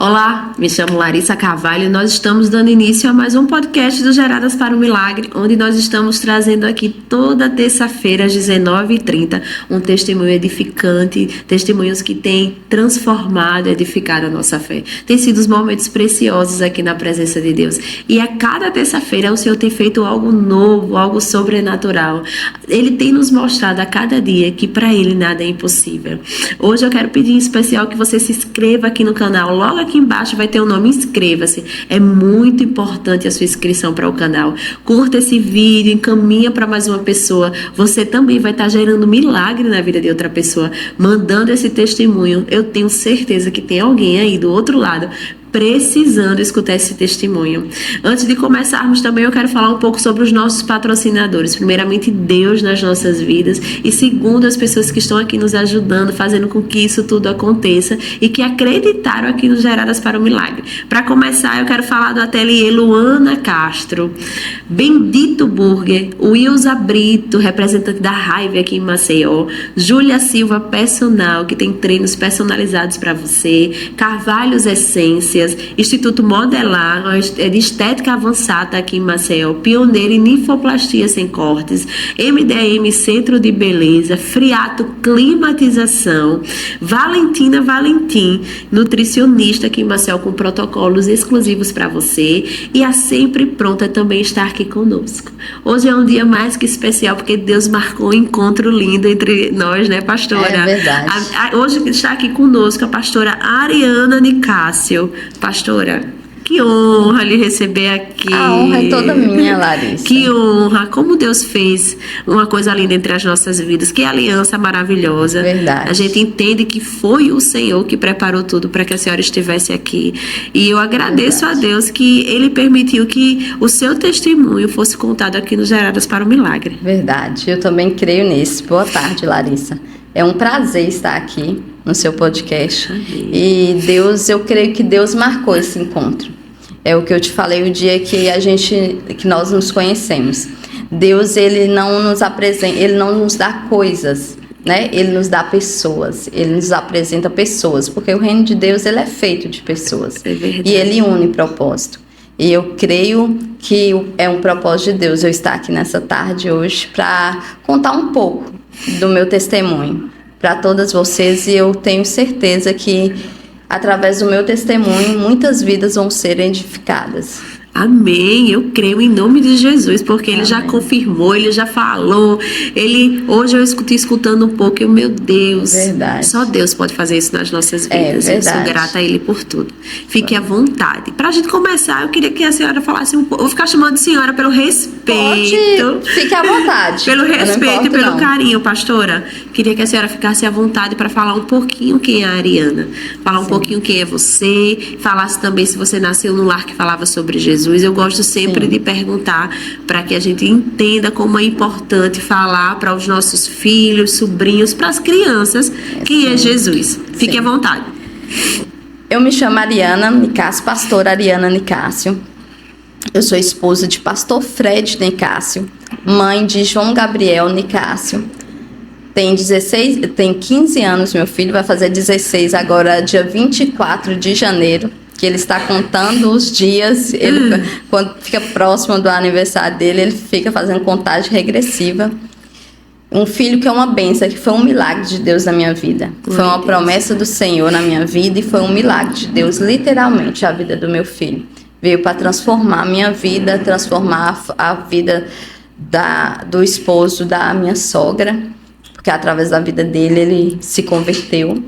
Olá, me chamo Larissa Carvalho e nós estamos dando início a mais um podcast do Geradas para o Milagre, onde nós estamos trazendo aqui toda terça-feira às 19h30 um testemunho edificante, testemunhos que têm transformado e edificado a nossa fé. Tem sido os momentos preciosos aqui na presença de Deus e a cada terça-feira o Senhor tem feito algo novo, algo sobrenatural. Ele tem nos mostrado a cada dia que para Ele nada é impossível. Hoje eu quero pedir em especial que você se inscreva aqui no canal. Logo aqui embaixo vai ter o nome Inscreva-se. É muito importante a sua inscrição para o canal. Curta esse vídeo, encaminha para mais uma pessoa. Você também vai estar gerando milagre na vida de outra pessoa, mandando esse testemunho. Eu tenho certeza que tem alguém aí do outro lado precisando escutar esse testemunho. Antes de começarmos também eu quero falar um pouco sobre os nossos patrocinadores. Primeiramente, Deus nas nossas vidas e segundo, as pessoas que estão aqui nos ajudando, fazendo com que isso tudo aconteça e que acreditaram aqui no Geradas para o Milagre. Para começar, eu quero falar do ateliê Luana Castro, Bendito Burger, Wilza Brito, representante da Raive aqui em Maceió, Júlia Silva Personal, que tem treinos personalizados para você, Carvalhos Essências, Instituto Modelar, de estética avançada aqui em Maceió, pioneiro em ninfoplastia sem cortes, MDM Centro de Beleza, Friato Climatização, Valentina Valentim, nutricionista aqui em Maceió com protocolos exclusivos para você, e a Sempre Pronta também está aqui conosco. Hoje é um dia mais que especial porque Deus marcou um encontro lindo entre nós, né, pastora? É verdade. Hoje está aqui conosco a pastora Ariana Nicásio. Pastora, que honra lhe receber aqui. A honra é toda minha, Larissa. Que honra, como Deus fez uma coisa linda entre as nossas vidas, que aliança maravilhosa. Verdade. A gente entende que foi o Senhor que preparou tudo para que a senhora estivesse aqui. E eu agradeço a Deus que Ele permitiu que o seu testemunho fosse contado aqui no Geradas para o Milagre. Verdade, eu também creio nisso. Boa tarde, Larissa. É um prazer estar aqui no seu podcast. Amém. E Deus, eu creio que Deus marcou esse encontro. É o que eu te falei o dia que nós nos conhecemos. Deus, ele não nos apresenta, ele não nos dá coisas, né? Ele nos dá pessoas, ele nos apresenta pessoas, porque o reino de Deus, ele é feito de pessoas. É verdade. E ele une propósito. E eu creio que é um propósito de Deus eu estar aqui nessa tarde hoje para contar um pouco do meu testemunho para todas vocês, e eu tenho certeza que através do meu testemunho muitas vidas vão ser edificadas. Amém, eu creio em nome de Jesus, porque Ele já confirmou, Ele já falou, hoje eu escutando um pouco, e meu Deus, Verdade. Só Deus pode fazer isso nas nossas vidas, É eu sou grata a Ele por tudo. Fique à vontade. Pra gente começar, eu queria que a senhora falasse um pouco, eu vou ficar chamando de senhora pelo respeito. Fique à vontade. Pelo respeito e pelo não. carinho, pastora. Queria que a senhora ficasse à vontade para falar um pouquinho quem é a Ariana, falar um pouquinho quem é você, falasse também se você nasceu no lar que falava sobre Jesus. Eu gosto sempre de perguntar para que a gente entenda como é importante falar para os nossos filhos, sobrinhos, para as crianças, quem é Jesus. Fique à vontade. Eu me chamo Ariana Nicásio, pastora Ariana Nicásio. Eu sou esposa de pastor Fred Nicásio, mãe de João Gabriel Nicásio. Tem 15 anos, meu filho, vai fazer 16 agora, dia 24 de janeiro. Que ele está contando os dias, quando fica próximo do aniversário dele, ele fica fazendo contagem regressiva. Um filho que é uma bênção, que foi um milagre de Deus na minha vida. Foi uma promessa do Senhor na minha vida e foi um milagre de Deus, literalmente, a vida do meu filho. Veio para transformar a minha vida, transformar a vida do esposo da minha sogra, porque através da vida dele ele se converteu.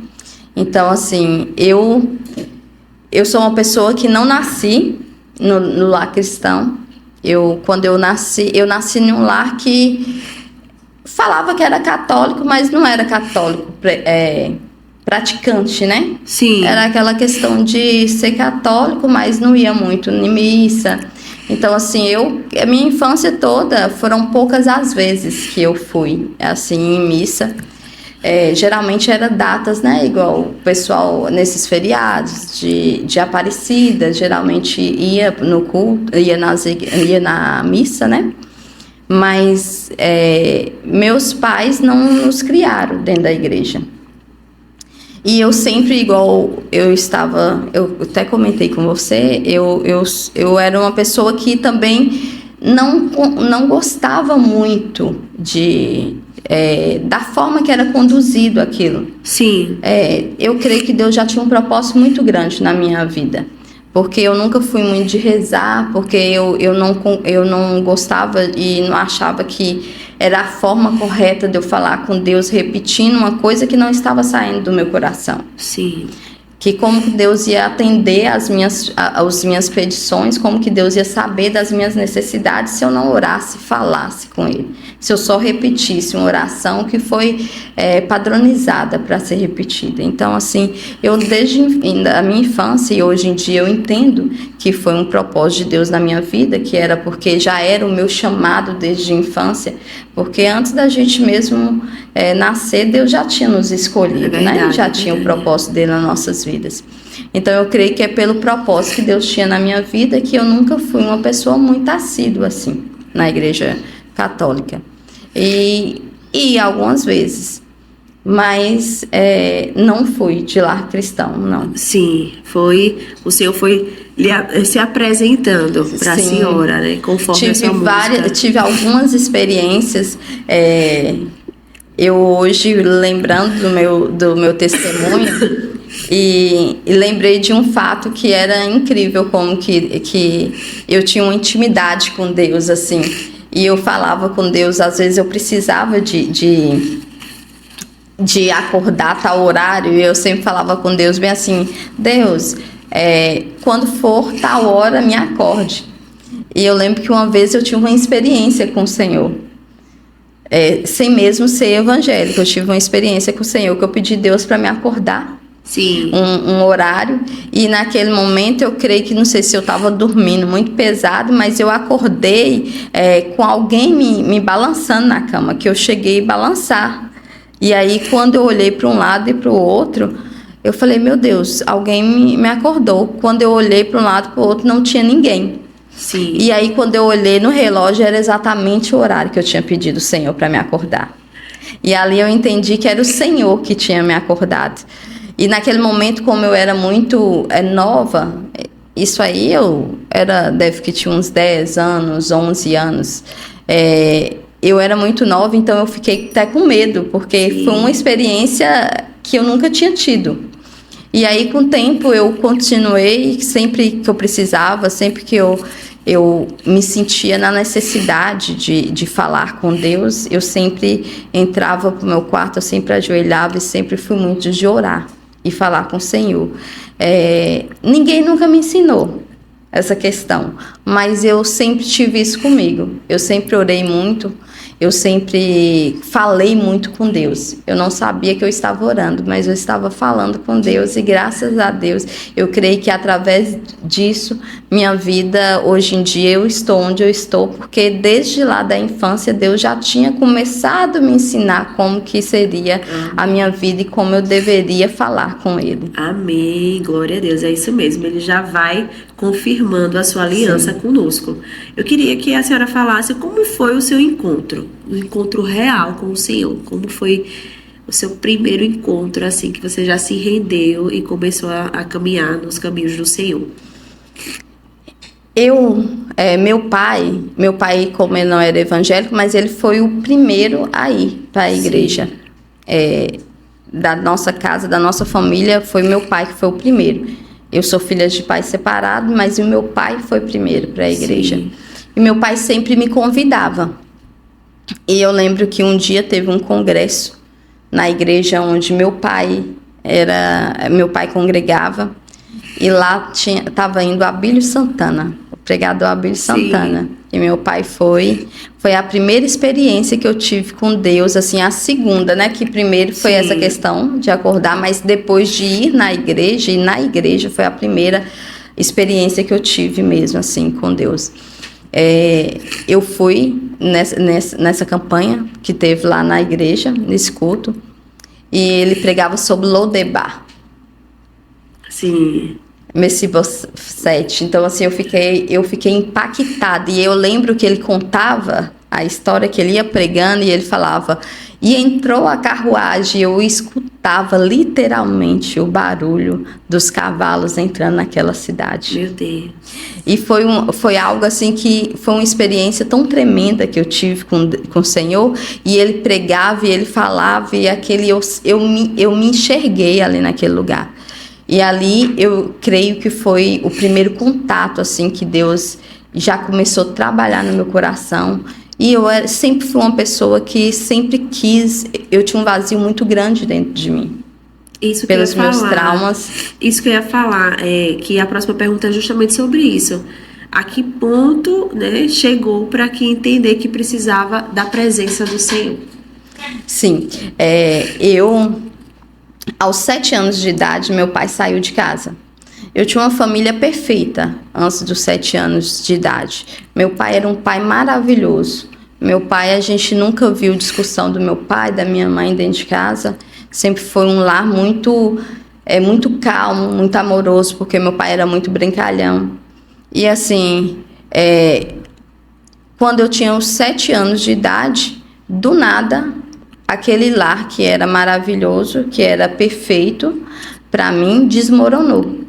Então, assim, eu sou uma pessoa que não nasci no lar cristão. Quando eu nasci num lar que falava que era católico, mas não era católico praticante, né? Sim. Era aquela questão de ser católico, mas não ia muito em missa. Então, assim, a minha infância toda foram poucas as vezes que eu fui, assim, em missa. Geralmente era datas, né? Igual o pessoal nesses feriados de Aparecida, geralmente ia no culto, ia na missa, né? Mas meus pais não nos criaram dentro da igreja. E eu sempre, igual eu até comentei com você, eu era uma pessoa que também não gostava muito da forma que era conduzido aquilo. Sim. Eu creio que Deus já tinha um propósito muito grande na minha vida. Porque eu nunca fui muito de rezar, porque eu não gostava e não achava que era a forma correta de eu falar com Deus, repetindo uma coisa que não estava saindo do meu coração. Sim. Que como que Deus ia atender as minhas pedições, como que Deus ia saber das minhas necessidades se eu não orasse, falasse com Ele. Se eu só repetisse uma oração que foi padronizada para ser repetida. Então, assim, eu desde a minha infância e hoje em dia eu entendo que foi um propósito de Deus na minha vida, que era porque já era o meu chamado desde a infância, porque antes da gente mesmo nascer, Deus já tinha nos escolhido, verdade, né? Já tinha o propósito dele nas nossas vidas. Então eu creio que é pelo propósito que Deus tinha na minha vida que eu nunca fui uma pessoa muito assídua assim na igreja católica e algumas vezes, mas não fui de lar cristão, não. Sim, o Senhor foi se apresentando para a senhora, né? Conforme a sua música. Tive algumas experiências. Eu hoje, lembrando do meu testemunho, e lembrei de um fato que era incrível, como que eu tinha uma intimidade com Deus, assim, e eu falava com Deus, às vezes eu precisava de acordar a tal horário, e eu sempre falava com Deus bem assim, Deus, quando for tal hora, me acorde. E eu lembro que uma vez eu tive uma experiência com o Senhor, sem mesmo ser evangélico, eu tive uma experiência com o Senhor, que eu pedi a Deus para me acordar. Sim. Um horário, e naquele momento eu creio que, não sei se eu estava dormindo muito pesado, mas eu acordei com alguém me balançando na cama, que eu cheguei a balançar. E aí quando eu olhei para um lado e para o outro, eu falei, meu Deus, alguém me acordou. Quando eu olhei para um lado e para o outro, não tinha ninguém. Sim. E aí quando eu olhei no relógio, era exatamente o horário que eu tinha pedido ao Senhor para me acordar. E ali eu entendi que era o Senhor que tinha me acordado. E naquele momento, como eu era muito nova, isso aí deve que tinha uns 10 anos, 11 anos, eu era muito nova, então eu fiquei até com medo, porque Sim. Foi uma experiência que eu nunca tinha tido. E aí, com o tempo, eu continuei, sempre que eu precisava, sempre que eu me sentia na necessidade de falar com Deus, eu sempre entrava para o meu quarto, eu sempre ajoelhava e sempre fui muito de orar e falar com o Senhor. Ninguém nunca me ensinou essa questão, mas eu sempre tive isso comigo. Eu sempre orei muito, eu sempre falei muito com Deus. Eu não sabia que eu estava orando, mas eu estava falando com Deus, e graças a Deus, eu creio que através disso, minha vida, hoje em dia, eu estou onde eu estou, porque desde lá da infância, Deus já tinha começado a me ensinar como que seria a minha vida e como eu deveria falar com Ele. Amém, glória a Deus, é isso mesmo, Ele já vai confirmando a sua aliança Sim. conosco. Eu queria que a senhora falasse como foi o seu encontro, o encontro real com o Senhor, como foi o seu primeiro encontro, assim, que você já se rendeu e começou a caminhar nos caminhos do Senhor. Meu pai, como ele não era evangélico, mas ele foi o primeiro a ir para a igreja. Da nossa casa, da nossa família, foi meu pai que foi o primeiro. Eu sou filha de pai separado, mas o meu pai foi primeiro para a igreja. Sim. E meu pai sempre me convidava. E eu lembro que um dia teve um congresso na igreja onde meu pai congregava, e lá estava indo Abílio Santana, o pregador Abílio Santana. E meu pai foi a primeira experiência que eu tive com Deus, assim, a segunda, né, que primeiro foi Sim. essa questão de acordar, mas depois de ir na igreja, e na igreja foi a primeira experiência que eu tive mesmo, assim, com Deus. Eu fui nessa campanha que teve lá na igreja, nesse culto, e ele pregava sobre Lodebar. Sim. Mefibosete. Então, assim, eu fiquei impactada. E eu lembro que ele contava a história que ele ia pregando, e ele falava, E entrou a carruagem, eu escutava literalmente o barulho dos cavalos entrando naquela cidade. Meu Deus. E foi algo assim que foi uma experiência tão tremenda que eu tive com o Senhor. E ele pregava e ele falava, e eu me enxerguei ali naquele lugar. E ali eu creio que foi o primeiro contato assim que Deus já começou a trabalhar no meu coração. E sempre fui uma pessoa que sempre quis, eu tinha um vazio muito grande dentro de mim. Isso pelos que eu ia meus falar. traumas. Isso que eu ia falar, que a próxima pergunta é justamente sobre isso. A que ponto, né, chegou para que entender que precisava da presença do Senhor? Sim, eu, aos 7 anos de idade, meu pai saiu de casa. Eu tinha uma família perfeita antes dos 7 anos de idade. Meu pai era um pai maravilhoso. Meu pai, a gente nunca viu discussão do meu pai, da minha mãe dentro de casa. Sempre foi um lar muito calmo, muito amoroso, porque meu pai era muito brincalhão. E assim, quando eu tinha os 7 anos de idade, do nada, aquele lar que era maravilhoso, que era perfeito, para mim, desmoronou.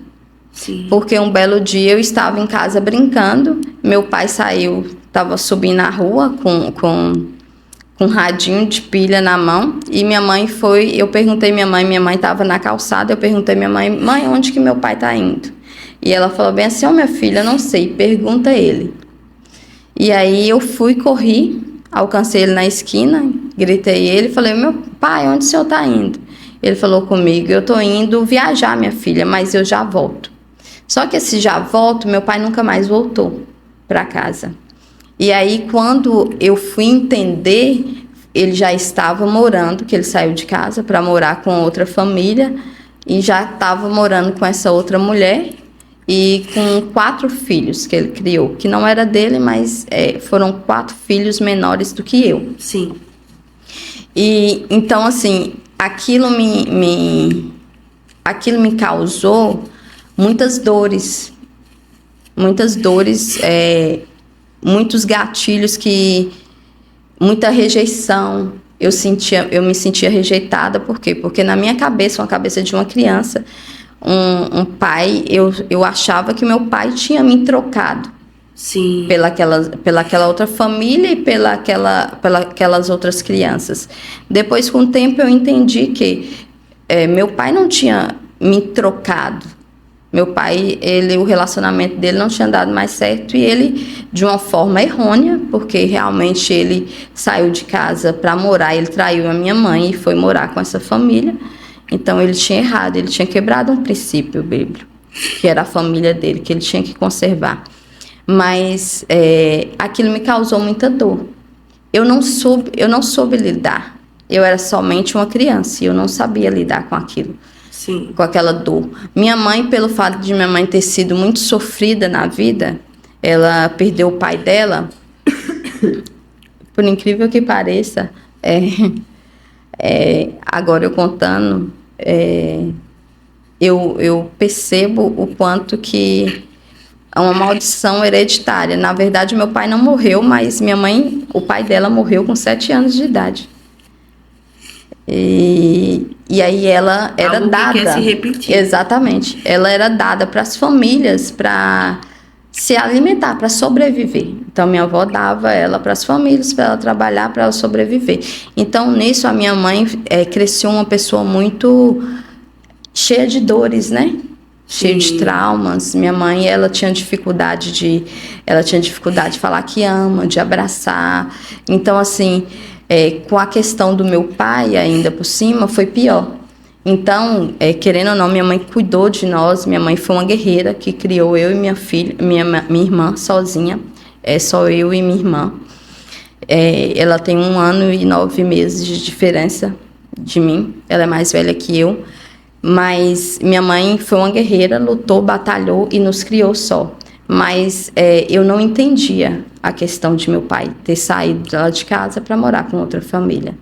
Sim. Porque um belo dia eu estava em casa brincando, meu pai saiu, estava subindo na rua com um radinho de pilha na mão, e minha mãe eu perguntei minha mãe estava na calçada, eu perguntei minha mãe, onde que meu pai está indo? E ela falou bem assim, minha filha, não sei, pergunta ele. E aí eu corri, alcancei ele na esquina, gritei ele, falei, meu pai, onde o senhor está indo? Ele falou comigo, eu estou indo viajar, minha filha, mas eu já volto. Só que esse já volto, meu pai nunca mais voltou para casa. E aí, quando eu fui entender, ele já estava morando, que ele saiu de casa para morar com outra família, e já estava morando com essa outra mulher, e com 4 filhos que ele criou, que não era dele, mas foram 4 filhos menores do que eu. Sim. E então, assim, aquilo me causou muitas dores, muitos gatilhos, muita rejeição. Eu me sentia rejeitada, por quê? Porque na minha cabeça, uma cabeça de uma criança, um pai, eu achava que meu pai tinha me trocado. Sim. Pelaquela outra família e pelas outras crianças. Depois, com o tempo, eu entendi que meu pai não tinha me trocado. Meu pai, o relacionamento dele não tinha dado mais certo, e ele, de uma forma errônea, porque realmente ele saiu de casa para morar, ele traiu a minha mãe e foi morar com essa família. Então ele tinha errado, ele tinha quebrado um princípio bíblico, que era a família dele, que ele tinha que conservar. Mas aquilo me causou muita dor. Eu não soube lidar. Eu era somente uma criança e eu não sabia lidar com aquilo. Sim. Com aquela dor. Minha mãe, pelo fato de minha mãe ter sido muito sofrida na vida, ela perdeu o pai dela. Por incrível que pareça, agora eu contando, eu percebo o quanto que é uma maldição hereditária. Na verdade, meu pai não morreu, mas minha mãe, o pai dela morreu com 7 anos de idade. E aí ela era algo dada. Que quer se repetir. Exatamente. Ela era dada para as famílias para se alimentar, para sobreviver. Então minha avó dava ela para as famílias, para ela trabalhar, para ela sobreviver. Então nisso a minha mãe cresceu uma pessoa muito cheia de dores, né? Cheia de traumas. Minha mãe, ela tinha dificuldade de falar que ama, de abraçar. Então assim, com a questão do meu pai ainda por cima, foi pior. Então, querendo ou não, minha mãe cuidou de nós. Minha mãe foi uma guerreira que criou eu e minha filha, minha irmã sozinha. Só eu e minha irmã. Ela tem 1 ano e 9 meses de diferença de mim. Ela é mais velha que eu. Mas minha mãe foi uma guerreira, lutou, batalhou e nos criou só. Mas eu não entendia a questão de meu pai ter saído lá de casa para morar com outra família.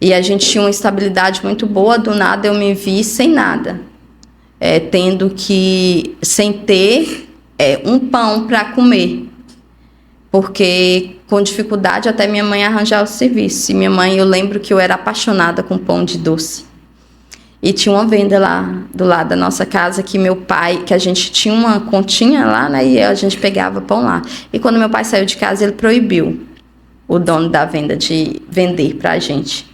E a gente tinha uma estabilidade muito boa, do nada eu me vi sem nada. Sem ter um pão para comer. Porque com dificuldade até minha mãe arranjar o serviço. E minha mãe, eu lembro que eu era apaixonada com pão de doce. E tinha uma venda lá do lado da nossa casa que meu pai, que a gente tinha uma continha lá, né? E a gente pegava pão lá. E quando meu pai saiu de casa, ele proibiu o dono da venda de vender pra gente.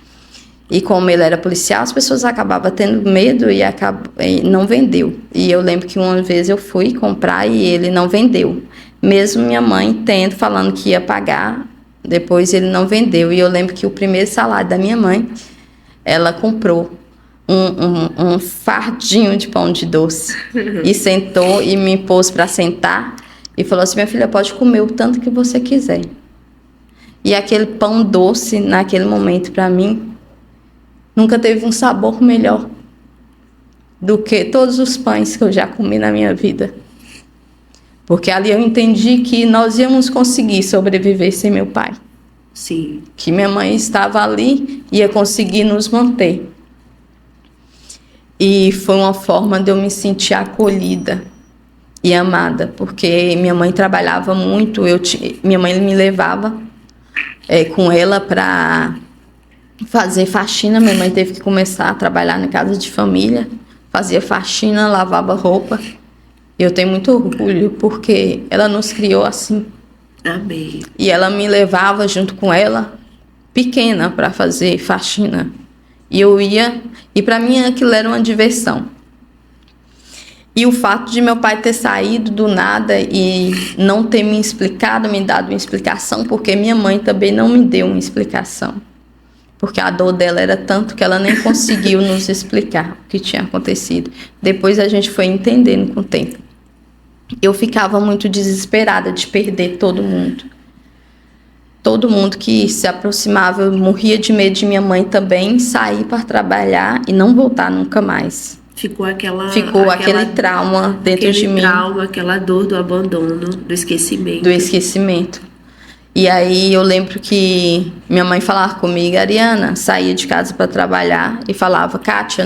E como ele era policial, as pessoas acabavam tendo medo e não vendeu. E eu lembro que uma vez eu fui comprar e ele não vendeu. Mesmo minha mãe falando que ia pagar, depois ele não vendeu. E eu lembro que o primeiro salário da minha mãe, ela comprou um fardinho de pão de doce. E sentou e me pôs para sentar e falou assim: minha filha, pode comer o tanto que você quiser. E aquele pão doce, naquele momento, para mim, nunca teve um sabor melhor do que todos os pães que eu já comi na minha vida. Porque ali eu entendi que nós íamos conseguir sobreviver sem meu pai. Sim. Que minha mãe estava ali e ia conseguir nos manter. E foi uma forma de eu me sentir acolhida e amada, porque minha mãe trabalhava muito. Minha mãe me levava com ela para fazer faxina. Minha mãe teve que começar a trabalhar na casa de família, fazia faxina, lavava roupa. Eu tenho muito orgulho porque ela nos criou assim. Amém. E ela me levava junto com ela, pequena, para fazer faxina. E eu ia, e para mim aquilo era uma diversão. E o fato de meu pai ter saído do nada e não ter me explicado, me dado uma explicação, porque minha mãe também não me deu uma explicação. Porque a dor dela era tanto que ela nem conseguiu nos explicar o que tinha acontecido. Depois a gente foi entendendo com o tempo. Eu ficava muito desesperada de perder todo mundo. Todo mundo que se aproximava, eu morria de medo de minha mãe também sair para trabalhar e não voltar nunca mais. Ficou aquele trauma dentro de mim. Aquela dor do abandono, do esquecimento. Do esquecimento. E aí eu lembro que minha mãe falava comigo: Ariana, saía de casa para trabalhar e falava: Kátia,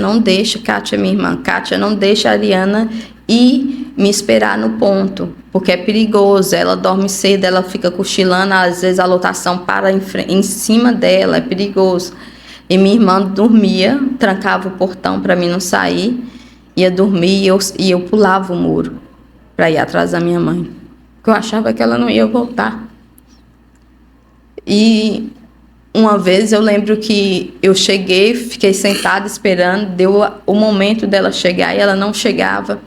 minha irmã, Kátia, não deixa a Ariana ir me esperar no ponto, porque é perigoso. Ela dorme cedo, ela fica cochilando, às vezes a lotação para em cima dela, é perigoso. E minha irmã dormia, trancava o portão para mim não sair, ia dormir e eu pulava o muro para ir atrás da minha mãe, porque eu achava que ela não ia voltar. E uma vez eu lembro que eu cheguei, fiquei sentada esperando, deu o momento dela chegar e ela não chegava.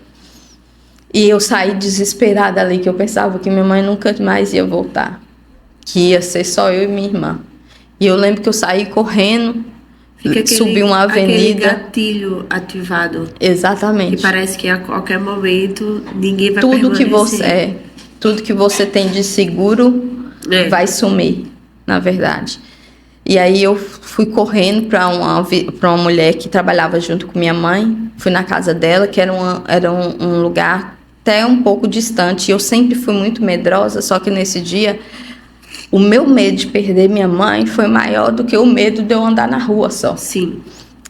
E eu saí desesperada ali, que eu pensava que minha mãe nunca mais ia voltar, que ia ser só eu e minha irmã. E eu lembro que eu saí correndo, subi uma avenida. Aquele gatilho ativado. Exatamente. Que parece que a qualquer momento ninguém vai tudo permanecer. Tudo que você tem de seguro vai sumir, na verdade. E aí eu fui correndo para uma mulher que trabalhava junto com minha mãe. Fui na casa dela, que era um lugar até um pouco distante. Eu sempre fui muito medrosa, só que nesse dia o meu medo de perder minha mãe foi maior do que o medo de eu andar na rua só. Sim.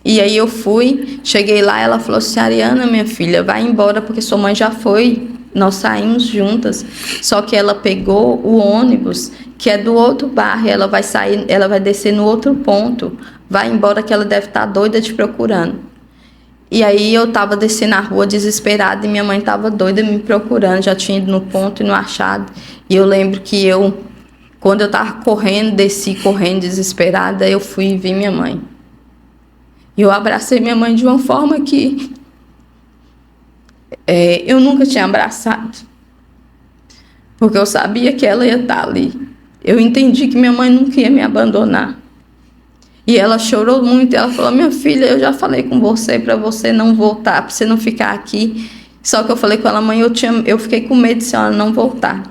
E aí eu cheguei lá, ela falou assim: Ariana, minha filha, vai embora porque sua mãe já foi. Nós saímos juntas, só que ela pegou o ônibus que é do outro bairro, ela vai descer no outro ponto, vai embora que ela deve estar doida te procurando. E aí eu estava descendo a rua desesperada e minha mãe estava doida me procurando, já tinha ido no ponto e não achado. E eu lembro que quando eu estava correndo, desci correndo desesperada, eu fui e vi minha mãe. E eu abracei minha mãe de uma forma que eu nunca tinha abraçado, porque eu sabia que ela ia estar ali. Eu entendi que minha mãe nunca ia me abandonar. E ela chorou muito, ela falou: minha filha, eu já falei com você para você não voltar, para você não ficar aqui. Só que eu falei com ela: mãe, eu fiquei com medo de se ela não voltar.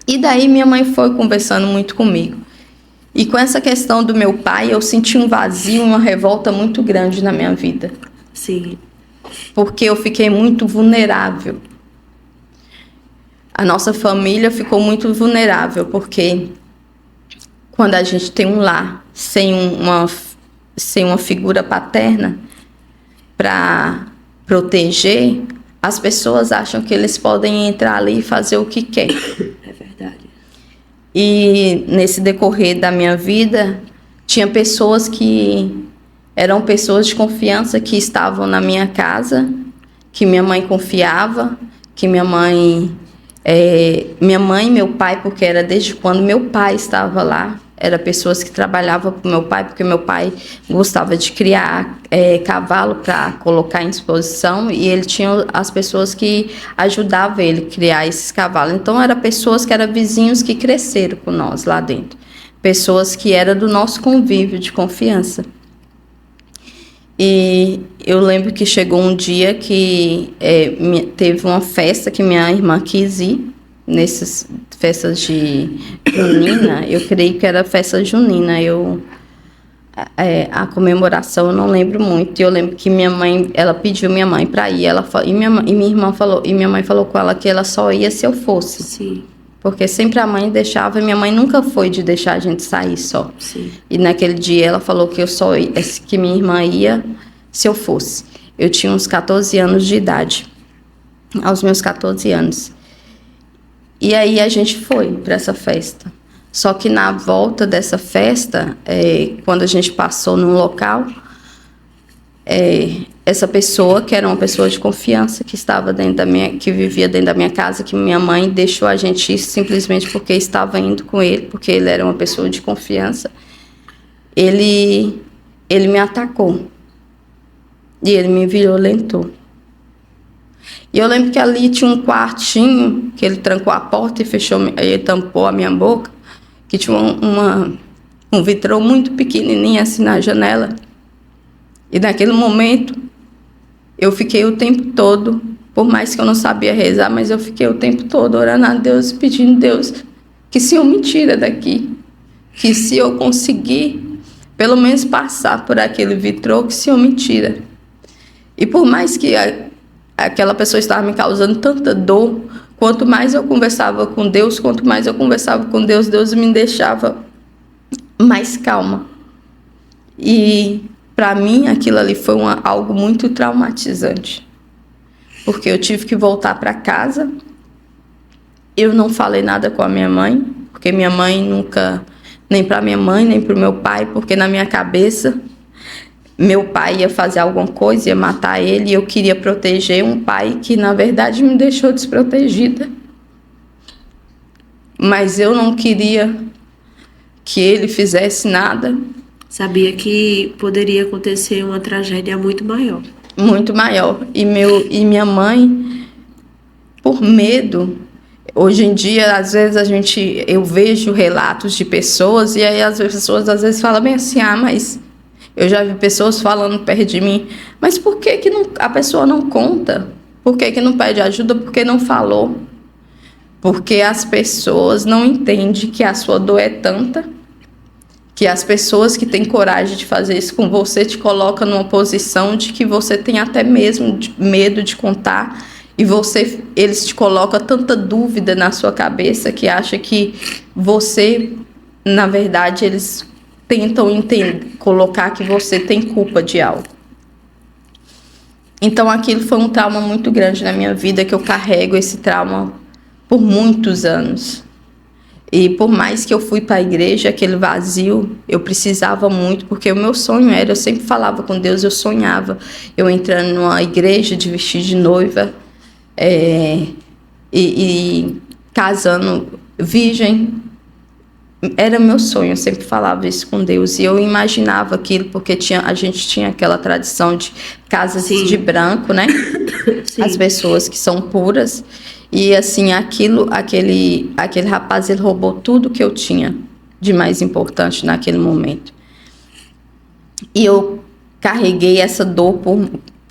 E daí minha mãe foi conversando muito comigo. E com essa questão do meu pai, eu senti um vazio, uma revolta muito grande na minha vida. Sim. Porque eu fiquei muito vulnerável. A nossa família ficou muito vulnerável, porque quando a gente tem um lar sem uma figura paterna para proteger, as pessoas acham que eles podem entrar ali e fazer o que quer. É verdade. E nesse decorrer da minha vida, tinha pessoas que eram pessoas de confiança que estavam na minha casa, que minha mãe confiava, que minha mãe e meu pai, porque era desde quando meu pai estava lá, eram pessoas que trabalhavam para o meu pai, porque meu pai gostava de criar cavalo para colocar em exposição, e ele tinha as pessoas que ajudavam ele a criar esses cavalos. Então, eram pessoas que eram vizinhos que cresceram com nós lá dentro, pessoas que eram do nosso convívio de confiança. E eu lembro que chegou um dia que teve uma festa que minha irmã quis ir, nessas festas de junina, eu creio que era festa junina, a comemoração eu não lembro muito. E eu lembro que minha mãe, ela pediu minha mãe para ir, e minha irmã falou, e minha mãe falou com ela que ela só ia se eu fosse. Sim. Porque sempre a mãe deixava, e minha mãe nunca foi de deixar a gente sair só. Sim. E naquele dia ela falou que que minha irmã ia se eu fosse. Eu tinha uns 14 anos de idade, aos meus 14 anos. E aí a gente foi para essa festa. Só que na volta dessa festa, quando a gente passou num local, essa pessoa, que era uma pessoa de confiança, que vivia dentro da minha casa, que minha mãe deixou a gente ir simplesmente porque estava indo com ele, porque ele era uma pessoa de confiança, ele me atacou. E ele me violentou. E eu lembro que ali tinha um quartinho, que ele trancou a porta e ele tampou a minha boca, que tinha um vitrô muito pequenininho assim na janela. E naquele momento, eu fiquei o tempo todo, por mais que eu não sabia rezar, mas eu fiquei o tempo todo orando a Deus, pedindo a Deus que se eu me tira daqui, que se eu conseguir, pelo menos passar por aquele vitrô, que se eu me tira. E por mais que aquela pessoa estava me causando tanta dor, quanto mais eu conversava com Deus, Deus me deixava mais calma. E para mim aquilo ali foi algo muito traumatizante, porque eu tive que voltar para casa. Eu não falei nada com a minha mãe, porque minha mãe nunca, nem para minha mãe, nem para o meu pai, porque na minha cabeça meu pai ia fazer alguma coisa, ia matar ele, e eu queria proteger um pai que, na verdade, me deixou desprotegida. Mas eu não queria que ele fizesse nada. Sabia que poderia acontecer uma tragédia muito maior. Muito maior. E minha mãe, por medo, hoje em dia, às vezes eu vejo relatos de pessoas, e aí as pessoas às vezes falam bem assim, mas... Eu já vi pessoas falando perto de mim, mas por que a pessoa não conta? Por que não pede ajuda? Por que não falou? Porque as pessoas não entendem que a sua dor é tanta, que as pessoas que têm coragem de fazer isso com você te colocam numa posição de que você tem até mesmo medo de contar, e eles te colocam tanta dúvida na sua cabeça que acha que você, na verdade, eles tentam colocar que você tem culpa de algo. Então aquilo foi um trauma muito grande na minha vida, que eu carrego esse trauma por muitos anos. E por mais que eu fui para a igreja, aquele vazio, eu precisava muito, porque o meu sonho era, eu sempre falava com Deus, eu sonhava, eu entrando numa igreja de vestir de noiva, e casando virgem. Era meu sonho, eu sempre falava isso com Deus, e eu imaginava aquilo, porque a gente tinha aquela tradição de casas Sim. de branco, né? Sim. As pessoas que são puras, e assim, aquele rapaz, ele roubou tudo que eu tinha de mais importante naquele momento. E eu carreguei essa dor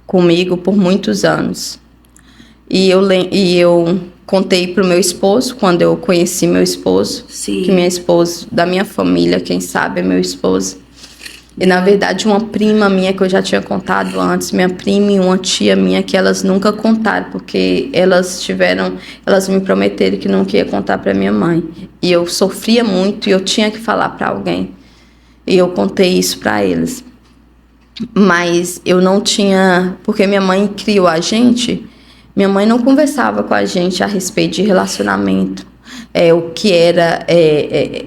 comigo por muitos anos. E eu contei para o meu esposo, quando eu conheci meu esposo, Sim. que da minha família, quem sabe, é meu esposo. E, na verdade, uma prima minha, que eu já tinha contado antes, minha prima e uma tia minha, que elas nunca contaram, porque elas me prometeram que não ia contar para minha mãe. E eu sofria muito e eu tinha que falar para alguém. E eu contei isso para eles. Mas eu não tinha, porque minha mãe criou a gente. Minha mãe não conversava com a gente a respeito de relacionamento. o que era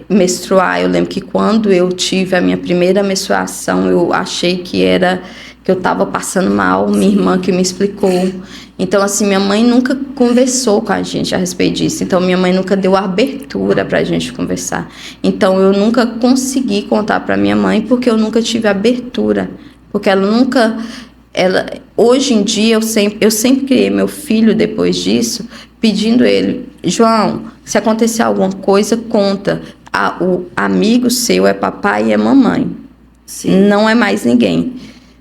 menstruar. Eu lembro que quando eu tive a minha primeira menstruação, eu achei que eu estava passando mal, minha irmã que me explicou. Então, assim, minha mãe nunca conversou com a gente a respeito disso. Então, minha mãe nunca deu abertura para a gente conversar. Então, eu nunca consegui contar para minha mãe porque eu nunca tive abertura. Porque ela nunca... hoje em dia, eu sempre criei meu filho depois disso, pedindo ele, João, se acontecer alguma coisa, conta. O amigo seu é papai e é mamãe. Sim. Não é mais ninguém.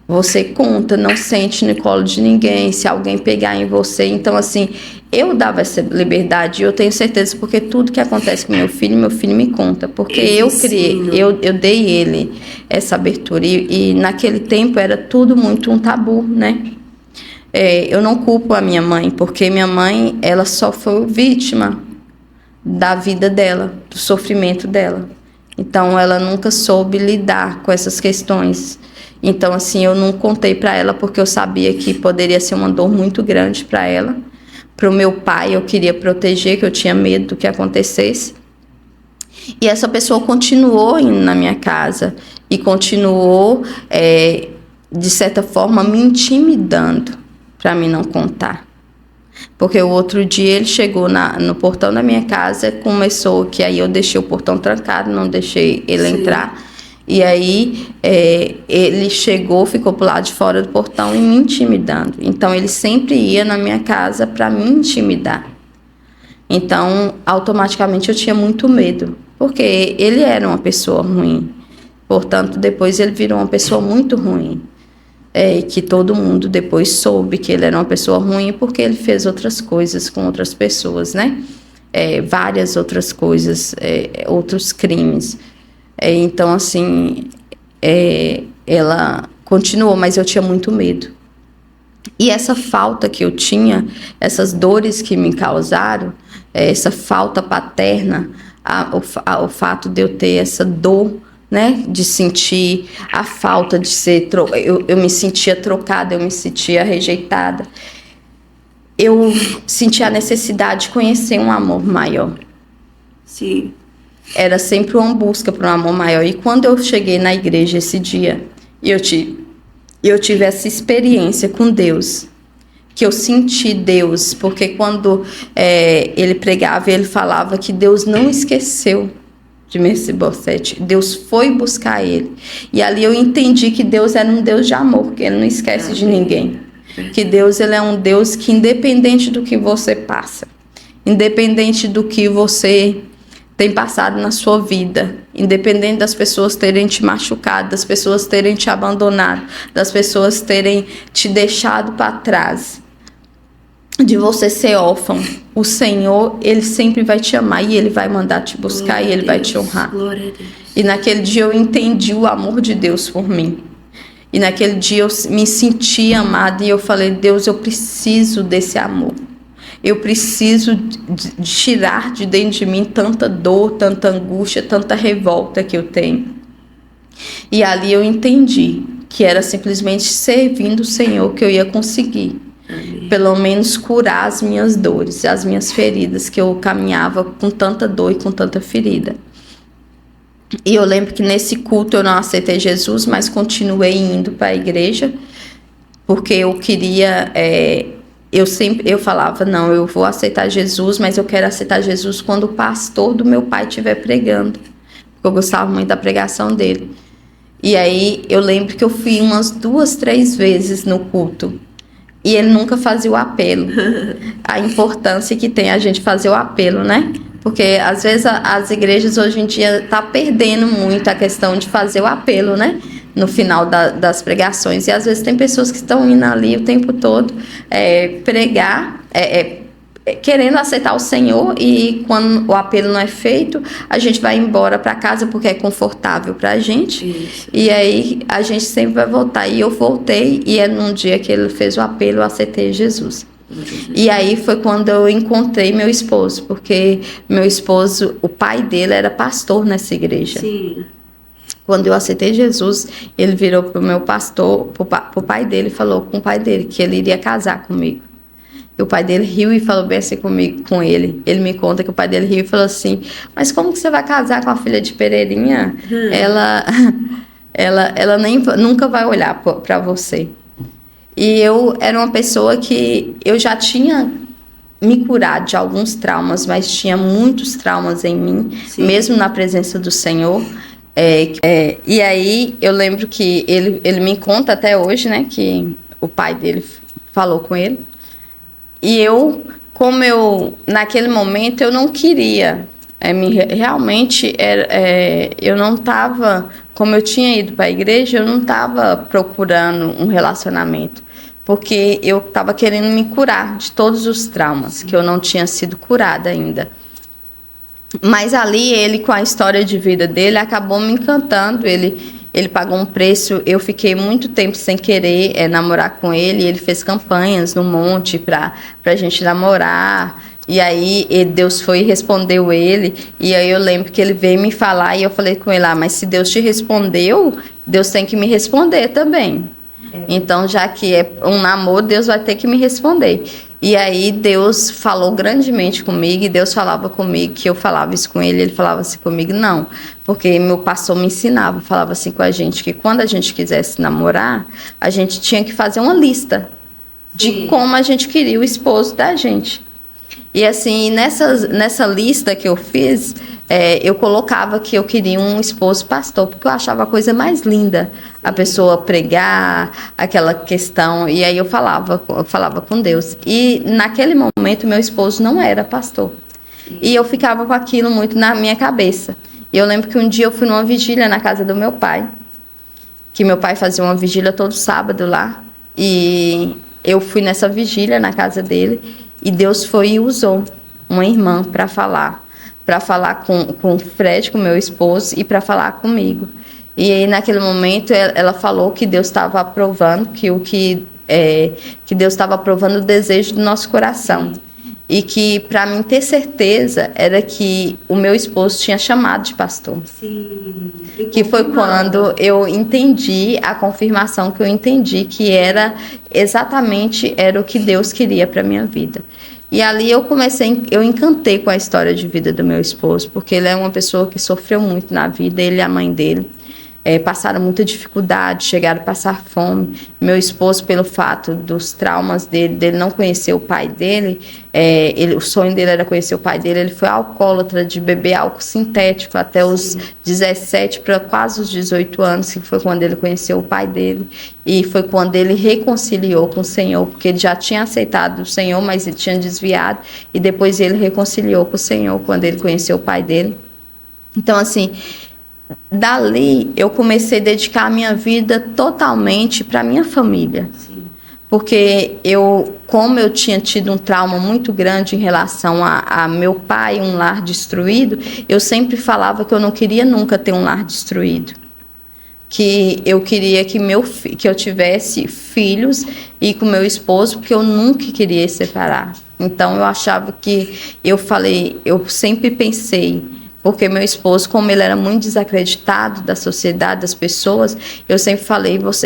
Você conta, não sente no colo de ninguém, se alguém pegar em você. Então, assim, eu dava essa liberdade e eu tenho certeza, porque tudo que acontece com meu filho me conta. Porque eu criei, eu dei ele essa abertura. E naquele tempo era tudo muito um tabu, né? Eu não culpo a minha mãe, porque minha mãe, ela só foi vítima da vida dela, do sofrimento dela. Então, ela nunca soube lidar com essas questões. Então, assim, eu não contei para ela porque eu sabia que poderia ser uma dor muito grande para ela. Para o meu pai, eu queria proteger, que eu tinha medo do que acontecesse. E essa pessoa continuou indo na minha casa e continuou, de certa forma, me intimidando para mim não contar. Porque o outro dia ele chegou no portão da minha casa, começou que aí eu deixei o portão trancado, não deixei ele entrar. E aí ele chegou, ficou pro lado de fora do portão e me intimidando. Então ele sempre ia na minha casa para me intimidar. Então automaticamente eu tinha muito medo, porque ele era uma pessoa ruim. Portanto, depois ele virou uma pessoa muito ruim. Que todo mundo depois soube que ele era uma pessoa ruim porque ele fez outras coisas com outras pessoas, né? Várias outras coisas, outros crimes. Então, assim, ela continuou, mas eu tinha muito medo. E essa falta que eu tinha, essas dores que me causaram, essa falta paterna, o fato de eu ter essa dor, né, de sentir a falta de ser... Eu me sentia trocada, eu me sentia rejeitada. Eu sentia a necessidade de conhecer um amor maior. Sim. Era sempre uma busca por um amor maior. E quando eu cheguei na igreja esse dia, e eu tive essa experiência com Deus, que eu senti Deus, porque quando ele pregava, ele falava que Deus não esqueceu de Mefibosete, Deus foi buscar ele. E ali eu entendi que Deus era um Deus de amor, que ele não esquece de ninguém. Que Deus, ele é um Deus que, independente do que você passa, independente do que você tem passado na sua vida, independente das pessoas terem te machucado, das pessoas terem te abandonado, das pessoas terem te deixado para trás, de você ser órfão, o Senhor, ele sempre vai te amar e ele vai mandar te buscar e ele vai te honrar. E naquele dia eu entendi o amor de Deus por mim. E naquele dia eu me senti amada e eu falei, Deus, eu preciso desse amor. Eu preciso de tirar de dentro de mim tanta dor, tanta angústia, tanta revolta que eu tenho. E ali eu entendi que era simplesmente servindo o Senhor que eu ia conseguir. Amém. Pelo menos curar as minhas dores, as minhas feridas, que eu caminhava com tanta dor e com tanta ferida. E eu lembro que nesse culto eu não aceitei Jesus, mas continuei indo para a igreja, porque eu queria... Eu falava, não, eu vou aceitar Jesus, mas eu quero aceitar Jesus quando o pastor do meu pai estiver pregando, porque eu gostava muito da pregação dele. E aí eu lembro que eu fui umas 2, 3 vezes no culto, e ele nunca fazia o apelo. A importância que tem a gente fazer o apelo, né? Porque às vezes as igrejas hoje em dia tá perdendo muito a questão de fazer o apelo, né? No final das pregações. E às vezes tem pessoas que estão indo ali o tempo todo pregar, querendo aceitar o Senhor, e quando o apelo não é feito, a gente vai embora para casa porque é confortável para a gente. Isso. E aí a gente sempre vai voltar. E eu voltei, e num dia que ele fez o apelo, eu aceitei Jesus. E aí foi quando eu encontrei meu esposo, porque meu esposo, o pai dele era pastor nessa igreja. Sim. Quando eu aceitei Jesus, ele virou pro meu pastor, pro pai dele, e falou com o pai dele que ele iria casar comigo. E o pai dele riu e falou bem assim comigo, com ele. Ele me conta que o pai dele riu e falou assim: mas como que você vai casar com a filha de Pereirinha? Ela nem, nunca vai olhar para você. E eu era uma pessoa que eu já tinha me curado de alguns traumas, mas tinha muitos traumas em mim, sim, mesmo na presença do Senhor. E aí eu lembro que ele me conta até hoje, né, que o pai dele falou com ele. E naquele momento eu não queria, realmente eu não estava, como eu tinha ido para a igreja, eu não estava procurando um relacionamento, porque eu estava querendo me curar de todos os traumas, que eu não tinha sido curada ainda. Mas ali, ele, com a história de vida dele, acabou me encantando. Ele pagou um preço. Eu fiquei muito tempo sem querer namorar com ele. Ele fez campanhas no monte para a gente namorar. E aí, Deus foi e respondeu ele. E aí, eu lembro que ele veio me falar. E eu falei com ele: mas se Deus te respondeu, Deus tem que me responder também. Então, já que é um namoro, Deus vai ter que me responder. E aí Deus falou grandemente comigo, e Deus falava comigo, que eu falava isso com ele, ele falava assim comigo, não, porque meu pastor me ensinava, falava assim com a gente, que quando a gente quisesse namorar, a gente tinha que fazer uma lista de como a gente queria o esposo da gente. E assim, nessa lista que eu fiz, eu colocava que eu queria um esposo pastor, porque eu achava a coisa mais linda, a pessoa pregar, aquela questão. E aí eu falava com Deus. E naquele momento, meu esposo não era pastor. E eu ficava com aquilo muito na minha cabeça. E eu lembro que um dia eu fui numa vigília na casa do meu pai, que meu pai fazia uma vigília todo sábado lá. E eu fui nessa vigília na casa dele. E Deus foi e usou uma irmã para falar com o Fred, com meu esposo, e para falar comigo. E aí, naquele momento, ela falou que Deus estava aprovando, que Deus estava aprovando o desejo do nosso coração. E que, para mim ter certeza, era que o meu esposo tinha chamado de pastor. Sim. Que foi quando eu entendi, a confirmação que eu entendi, que era o que Deus queria para minha vida. E ali eu encantei com a história de vida do meu esposo, porque ele é uma pessoa que sofreu muito na vida, ele e a mãe dele. Passaram muita dificuldade, chegaram a passar fome. Meu esposo, pelo fato dos traumas dele não conhecer o pai dele, o sonho dele era conhecer o pai dele, ele foi alcoólatra de beber álcool sintético até os 17 para quase os 18 anos, que foi quando ele conheceu o pai dele. E foi quando ele reconciliou com o Senhor, porque ele já tinha aceitado o Senhor, mas ele tinha desviado, e depois ele reconciliou com o Senhor quando ele conheceu o pai dele. Então, assim, dali eu comecei a dedicar a minha vida totalmente para minha família. Sim. Porque como eu tinha tido um trauma muito grande em relação a meu pai, um lar destruído, eu sempre falava que eu não queria nunca ter um lar destruído. Que eu queria que eu tivesse filhos e com meu esposo, porque eu nunca queria separar. Então eu achava eu sempre pensei, porque meu esposo, como ele era muito desacreditado da sociedade, das pessoas, eu sempre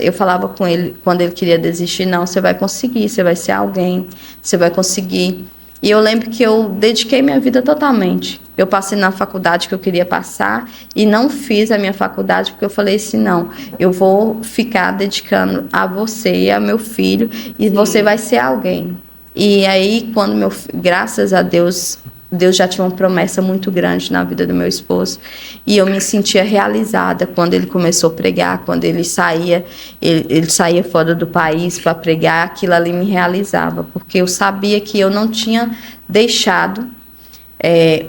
eu falava com ele, quando ele queria desistir, não, você vai conseguir, você vai ser alguém, você vai conseguir. E eu lembro que eu dediquei minha vida totalmente. Eu passei na faculdade que eu queria passar e não fiz a minha faculdade, porque eu falei assim, não, eu vou ficar dedicando a você e a meu filho, e você vai ser alguém. E aí, graças a Deus, Deus já tinha uma promessa muito grande na vida do meu esposo, e eu me sentia realizada quando ele começou a pregar, quando ele saía fora do país para pregar, aquilo ali me realizava, porque eu sabia que eu não tinha deixado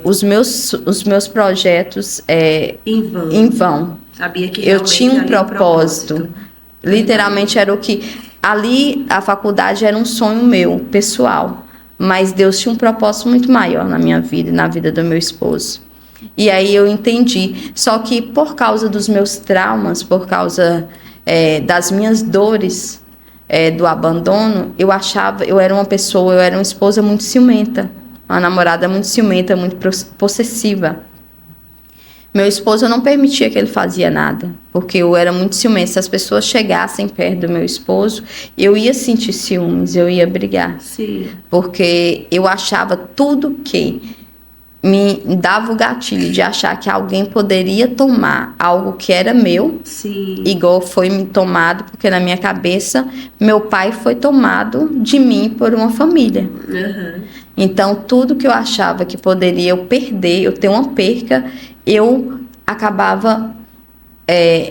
os meus projetos em vão. Sabia que eu tinha um propósito. Literalmente era o que... Ali, a faculdade era um sonho meu, pessoal. Mas Deus tinha um propósito muito maior na minha vida e na vida do meu esposo. E aí eu entendi. Só que por causa dos meus traumas, por causa das minhas dores, do abandono, eu era uma esposa muito ciumenta, uma namorada muito ciumenta, muito possessiva. Meu esposo, eu não permitia que ele fazia nada, porque eu era muito ciumenta. Se as pessoas chegassem perto do meu esposo, eu ia sentir ciúmes, eu ia brigar. Sim. Porque eu achava tudo que me dava o gatilho de achar que alguém poderia tomar algo que era meu, Sim. igual foi me tomado, porque na minha cabeça, meu pai foi tomado de mim por uma família. Uhum. Então, tudo que eu achava que poderia eu perder, eu ter uma perca, eu acabava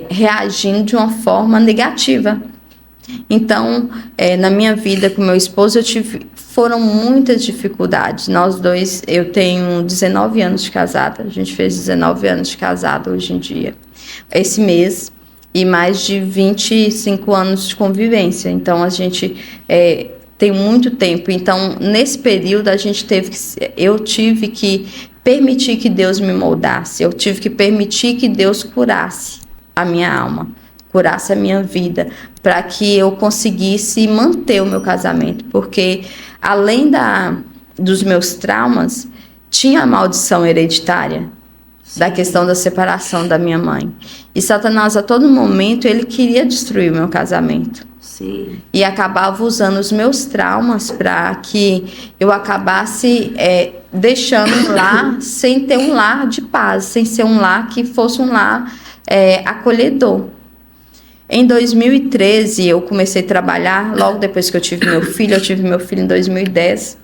reagindo de uma forma negativa. Então, na minha vida com meu esposo, foram muitas dificuldades. Nós dois, eu tenho 19 anos de casada, a gente fez 19 anos de casada hoje em dia, esse mês, e mais de 25 anos de convivência. Então, a gente tem muito tempo. Então, nesse período, eu tive que permitir que Deus me moldasse, eu tive que permitir que Deus curasse a minha alma, curasse a minha vida, para que eu conseguisse manter o meu casamento, porque além dos meus traumas, tinha a maldição hereditária, da questão da separação da minha mãe. E Satanás, a todo momento, ele queria destruir o meu casamento. Sim. E acabava usando os meus traumas para que eu acabasse deixando um lar sem ter um lar de paz, sem ser um lar que fosse um lar acolhedor. Em 2013, eu comecei a trabalhar, logo depois que eu tive meu filho em 2010.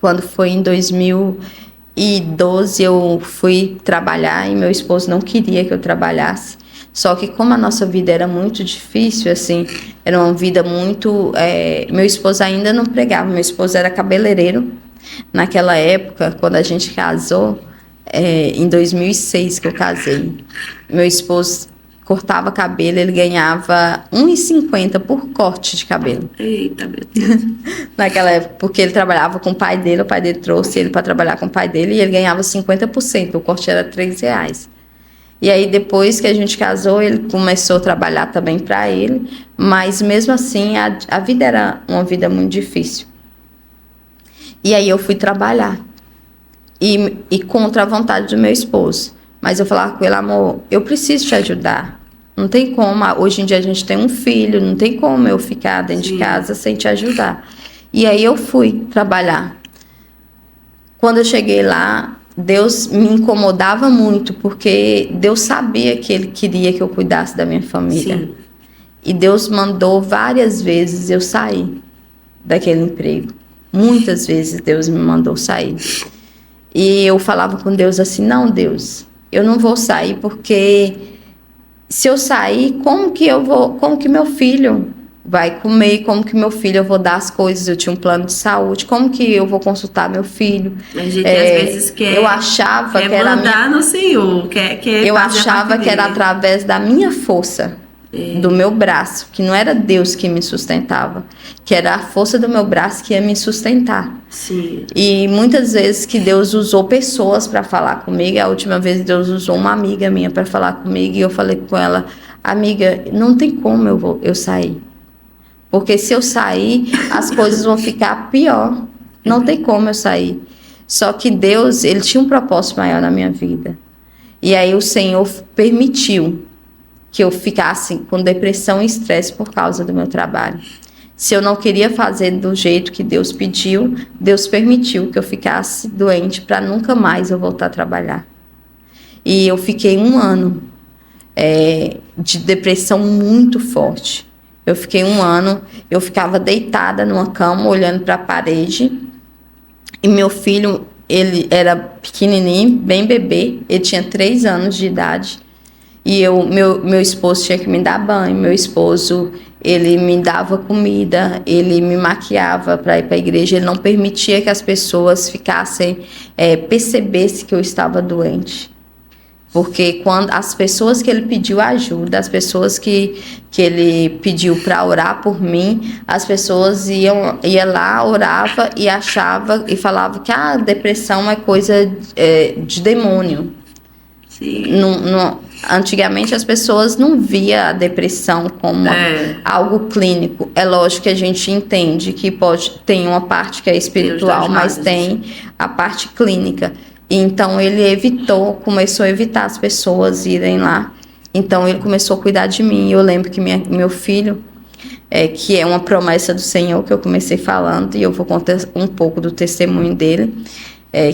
Quando foi em 2012, eu fui trabalhar e meu esposo não queria que eu trabalhasse. Só que como a nossa vida era muito difícil, assim, era uma vida muito... meu esposo ainda não pregava, meu esposo era cabeleireiro. Naquela época, quando a gente casou, em 2006 que eu casei, meu esposo cortava cabelo, ele ganhava R$1,50 por corte de cabelo. Eita, meu Deus. Naquela época, porque ele trabalhava com o pai dele trouxe ele para trabalhar com o pai dele e ele ganhava 50%, o corte era R$3. E aí, depois que a gente casou, ele começou a trabalhar também para ele, mas mesmo assim, a vida era uma vida muito difícil. E aí eu fui trabalhar, e contra a vontade do meu esposo. Mas eu falava com ele, amor, eu preciso te ajudar. Não tem como, hoje em dia a gente tem um filho, não tem como eu ficar dentro de casa sem te ajudar. E aí eu fui trabalhar. Quando eu cheguei lá, Deus me incomodava muito, porque Deus sabia que Ele queria que eu cuidasse da minha família. Sim. E Deus mandou várias vezes eu sair daquele emprego. Muitas vezes Deus me mandou sair. E eu falava com Deus assim, não, Deus, eu não vou sair, porque se eu sair, como que meu filho vai comer, como que meu filho, eu vou dar as coisas, eu tinha um plano de saúde, como que eu vou consultar meu filho? A gente às vezes quer, eu achava que era mandar no Senhor, quer eu achava que era através da minha força, do meu braço, que não era Deus que me sustentava, que era a força do meu braço que ia me sustentar. Sim. E muitas vezes que Deus usou pessoas para falar comigo. A última vez Deus usou uma amiga minha para falar comigo, e eu falei com ela, amiga, não tem como eu sair, porque se eu sair, as coisas vão ficar pior. Não tem como eu sair. Só que Deus, Ele tinha um propósito maior na minha vida. E aí o Senhor permitiu que eu ficasse com depressão e estresse por causa do meu trabalho. Se eu não queria fazer do jeito que Deus pediu, Deus permitiu que eu ficasse doente para nunca mais eu voltar a trabalhar. E eu fiquei 1 ano de depressão muito forte. Eu fiquei 1 ano, eu ficava deitada numa cama, olhando para a parede, e meu filho, ele era pequenininho, bem bebê, ele tinha 3 anos de idade, e meu esposo tinha que me dar banho, meu esposo, ele me dava comida, ele me maquiava para ir para a igreja, ele não permitia que as pessoas percebessem que eu estava doente. Porque quando as pessoas que ele pediu ajuda, as pessoas que ele pediu para orar por mim, as pessoas iam lá, orava e achava e falava que a depressão é coisa de demônio. Sim. Antigamente as pessoas não via a depressão como algo clínico. É lógico que a gente entende que tem uma parte que é espiritual, mas tem a parte clínica. Então ele começou a evitar as pessoas irem lá. Então ele começou a cuidar de mim. Eu lembro que meu filho, que é uma promessa do Senhor, que eu comecei falando, e eu vou contar um pouco do testemunho dele,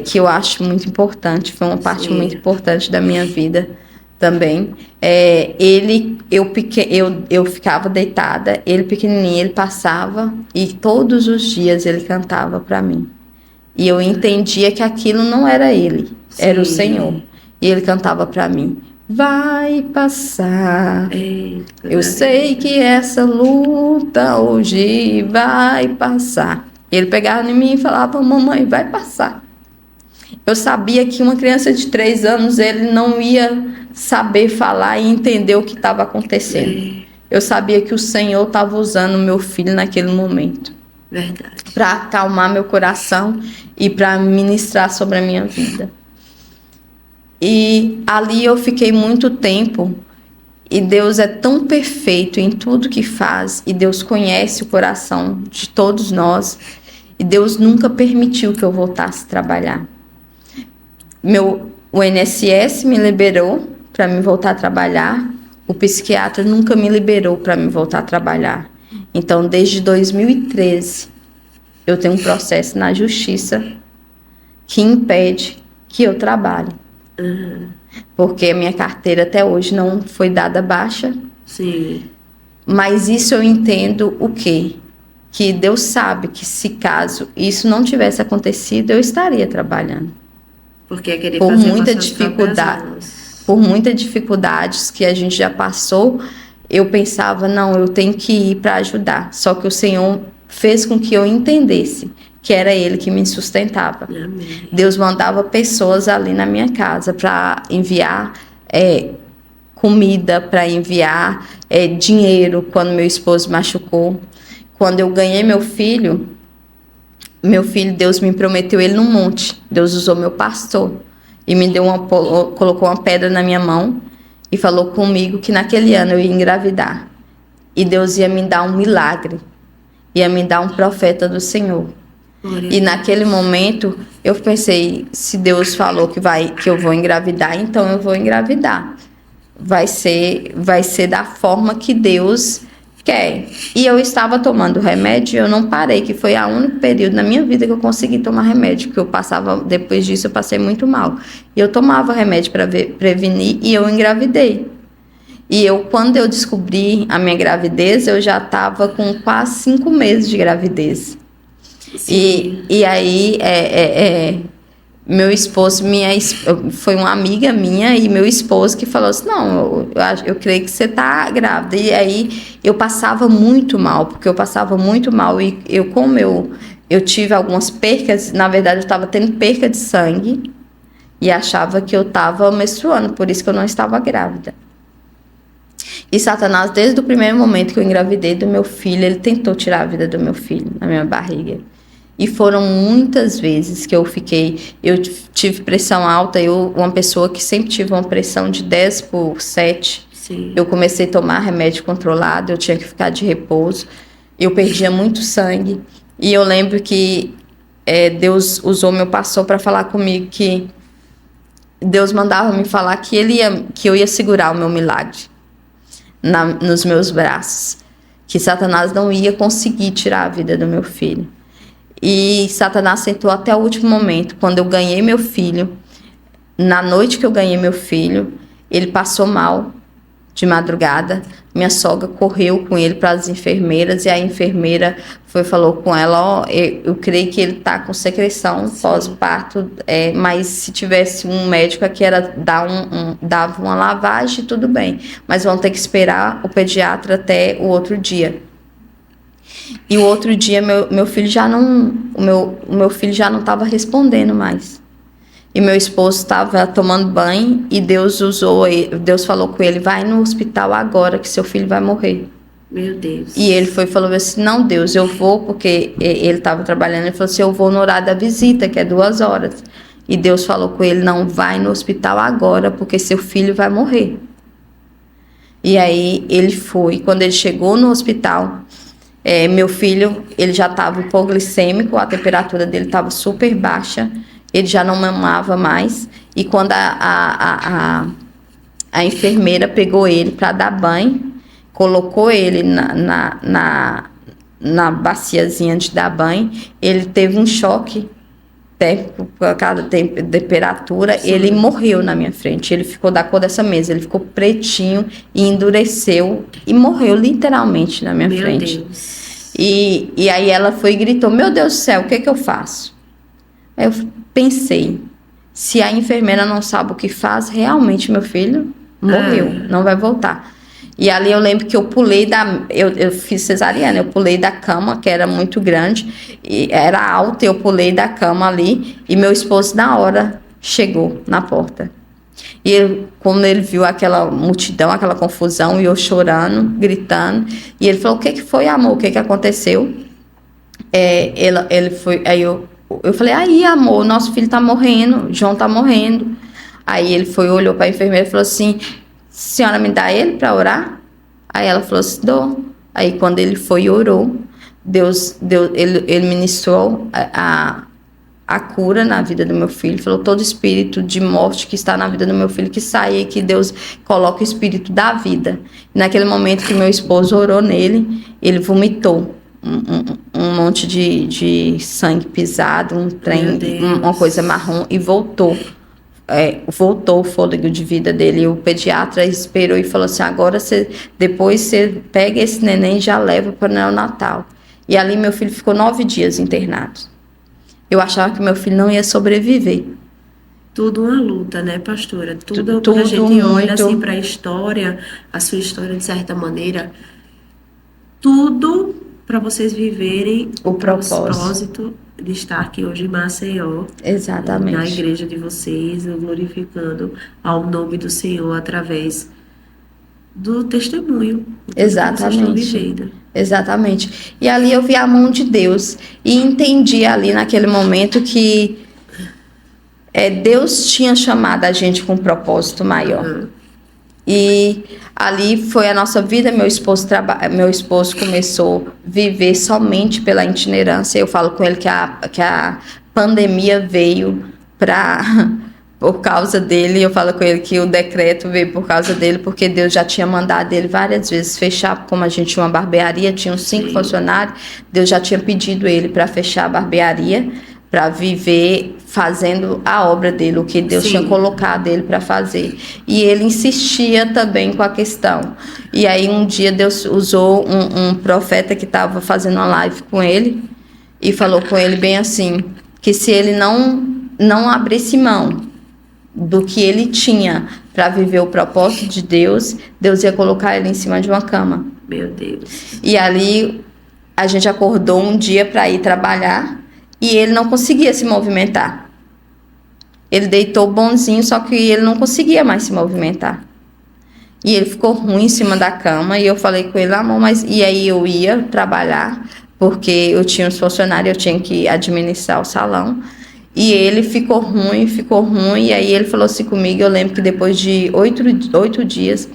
que eu acho muito importante, foi uma parte muito importante da minha vida também. Eu ficava deitada, ele pequenininho, ele passava e todos os dias ele cantava para mim. E eu entendia que aquilo não era ele, era o Senhor. E ele cantava para mim: vai passar. Eu sei que essa luta hoje vai passar. Ele pegava em mim e falava: mamãe, vai passar. Eu sabia que uma criança de 3 anos, ele não ia saber falar e entender o que estava acontecendo. Eu sabia que o Senhor estava usando o meu filho naquele momento. Verdade. Para acalmar meu coração e para ministrar sobre a minha vida. E ali eu fiquei muito tempo, e Deus é tão perfeito em tudo que faz, e Deus conhece o coração de todos nós, e Deus nunca permitiu que eu voltasse a trabalhar. O INSS me liberou para me voltar a trabalhar, o psiquiatra nunca me liberou para me voltar a trabalhar. Então, desde 2013, eu tenho um processo na justiça que impede que eu trabalhe. Porque a minha carteira até hoje não foi dada baixa. Sim. Mas isso eu entendo o quê? Que Deus sabe que se caso isso não tivesse acontecido, eu estaria trabalhando. Porque é querer por fazer muita com as suas dificuldade, próprias mãos. por muitas dificuldades que a gente já passou, eu pensava, não, eu tenho que ir para ajudar. Só que o Senhor fez com que eu entendesse que era Ele que me sustentava. Amém. Deus mandava pessoas ali na minha casa para enviar comida, para enviar dinheiro quando meu esposo machucou. Quando eu ganhei meu filho, Deus me prometeu ele num monte. Deus usou meu pastor e me deu colocou uma pedra na minha mão e falou comigo que naquele ano eu ia engravidar. E Deus ia me dar um milagre, ia me dar um profeta do Senhor. E naquele momento eu pensei, se Deus falou que eu vou engravidar, então eu vou engravidar. Vai ser da forma que Deus quer. E eu estava tomando remédio, eu não parei, que foi o único período na minha vida que eu consegui tomar remédio, que eu passava, depois disso eu passei muito mal. E eu tomava remédio para prevenir e eu engravidei. E quando eu descobri a minha gravidez, eu já estava com quase 5 meses de gravidez. E aí, meu esposo, foi uma amiga minha e meu esposo que falou assim, não, eu creio que você está grávida. E aí, eu passava muito mal, porque eu passava muito mal. E como eu tive algumas percas, na verdade, eu estava tendo perca de sangue e achava que eu estava menstruando, por isso que eu não estava grávida. E Satanás, desde o primeiro momento que eu engravidei do meu filho, ele tentou tirar a vida do meu filho na minha barriga. E foram muitas vezes que eu tive pressão alta, uma pessoa que sempre tive uma pressão de 10/7. Sim. Eu comecei a tomar remédio controlado, eu tinha que ficar de repouso, eu perdia muito sangue. E eu lembro que Deus usou meu pastor para falar comigo que Deus mandava me falar que eu ia segurar o meu milagre nos meus braços, que Satanás não ia conseguir tirar a vida do meu filho. E Satanás sentou até o último momento. Quando eu ganhei meu filho, na noite que eu ganhei meu filho, ele passou mal de madrugada. Minha sogra correu com ele para as enfermeiras e a enfermeira falou com ela, eu creio que ele está com secreção pós-parto, mas se tivesse um médico aqui dava uma lavagem, tudo bem, mas vão ter que esperar o pediatra até o outro dia. E o outro dia meu filho já não, o meu filho já não estava respondendo mais. E meu esposo estava tomando banho e Deus falou com ele, vai no hospital agora que seu filho vai morrer. Meu Deus. E ele falou assim, não Deus, eu vou, porque ele estava trabalhando, ele falou assim, eu vou no horário da visita, que é 2 horas. E Deus falou com ele, não, vai no hospital agora, porque seu filho vai morrer. E aí ele foi, quando ele chegou no hospital, meu filho, ele já estava hipoglicêmico, a temperatura dele estava super baixa, ele já não mamava mais. E quando a enfermeira pegou ele para dar banho, colocou ele na baciazinha de dar banho, ele teve um choque térmico por causa da temperatura. Sim. Ele morreu na minha frente. Ele ficou da cor dessa mesa, ele ficou pretinho e endureceu e morreu literalmente na minha frente. Deus. E aí ela foi e gritou: meu Deus do céu, o que eu faço? Aí eu pensei, se a enfermeira não sabe o que faz, realmente meu filho morreu, não vai voltar. E ali eu lembro que eu pulei eu fiz cesariana, eu pulei da cama, que era muito grande, e era alta, eu pulei da cama ali, e meu esposo na hora chegou na porta. E ele, quando ele viu aquela multidão, aquela confusão, e eu chorando, gritando, e ele falou: o que foi, amor? O que aconteceu? Ele foi, aí eu falei: aí, amor, nosso filho tá morrendo, João tá morrendo. Aí ele foi, olhou para a enfermeira e falou assim: senhora, me dá ele para orar? Aí ela falou assim: dou. Aí quando ele foi e orou, ele ministrou a cura na vida do meu filho. Falou: todo espírito de morte que está na vida do meu filho, que saia, e que Deus coloque o espírito da vida. Naquele momento que meu esposo orou nele, ele vomitou um monte de sangue pisado, um trem, uma coisa marrom, e voltou o fôlego de vida dele. E o pediatra esperou e falou assim: agora depois você pega esse neném e já leva para o neonatal. E ali meu filho ficou 9 dias internado. Eu achava que meu filho não ia sobreviver. Tudo uma luta, né, pastora? Tudo quando a gente olha assim para a história, a sua história de certa maneira, tudo para vocês viverem o propósito de estar aqui hoje em Maceió. Exatamente. Na igreja de vocês, glorificando ao nome do Senhor através do testemunho. Exatamente. Exatamente. E ali eu vi a mão de Deus e entendi ali naquele momento que Deus tinha chamado a gente com um propósito maior. E ali foi a nossa vida. Meu esposo começou a viver somente pela itinerância. Eu falo com ele que a pandemia veio por causa dele. Eu falo com ele que o decreto veio por causa dele, porque Deus já tinha mandado ele várias vezes fechar. Como a gente tinha uma barbearia, tinham 5 funcionários, Deus já tinha pedido ele para fechar a barbearia, para viver fazendo a obra dele, o que Deus tinha colocado ele para fazer. E ele insistia também com a questão. E aí um dia Deus usou um profeta que estava fazendo uma live com ele e falou com ele bem assim, que se ele não abrisse mão do que ele tinha para viver o propósito de Deus, Deus ia colocar ele em cima de uma cama. Meu Deus. E ali a gente acordou um dia para ir trabalhar e ele não conseguia se movimentar. Ele deitou bonzinho, só que ele não conseguia mais se movimentar. E ele ficou ruim em cima da cama, e eu falei com ele: amor, mas... E aí eu ia trabalhar, porque eu tinha uns funcionários, eu tinha que administrar o salão. E ele ficou ruim, e aí ele falou assim comigo, eu lembro que depois de 8 dias,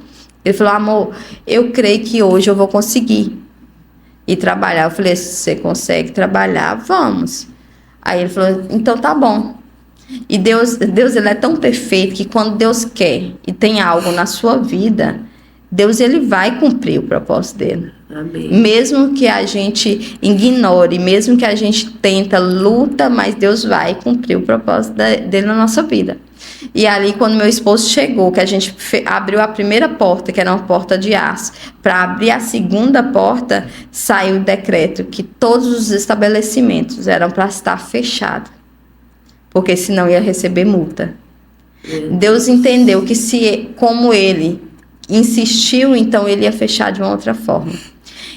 ele falou: amor, eu creio que hoje eu vou conseguir ir trabalhar. Eu falei: se você consegue trabalhar, vamos. Aí ele falou: então tá bom. E Deus ele é tão perfeito que quando Deus quer e tem algo na sua vida, Deus ele vai cumprir o propósito dele. Amém. Mesmo que a gente ignore, mesmo que a gente tenta, luta, mas Deus vai cumprir o propósito dele na nossa vida. E ali, quando meu esposo chegou, que a gente abriu a primeira porta, que era uma porta de aço, para abrir a segunda porta, saiu o decreto que todos os estabelecimentos eram para estar fechados, porque senão ia receber multa. Deus entendeu que como ele insistiu, então ele ia fechar de uma outra forma.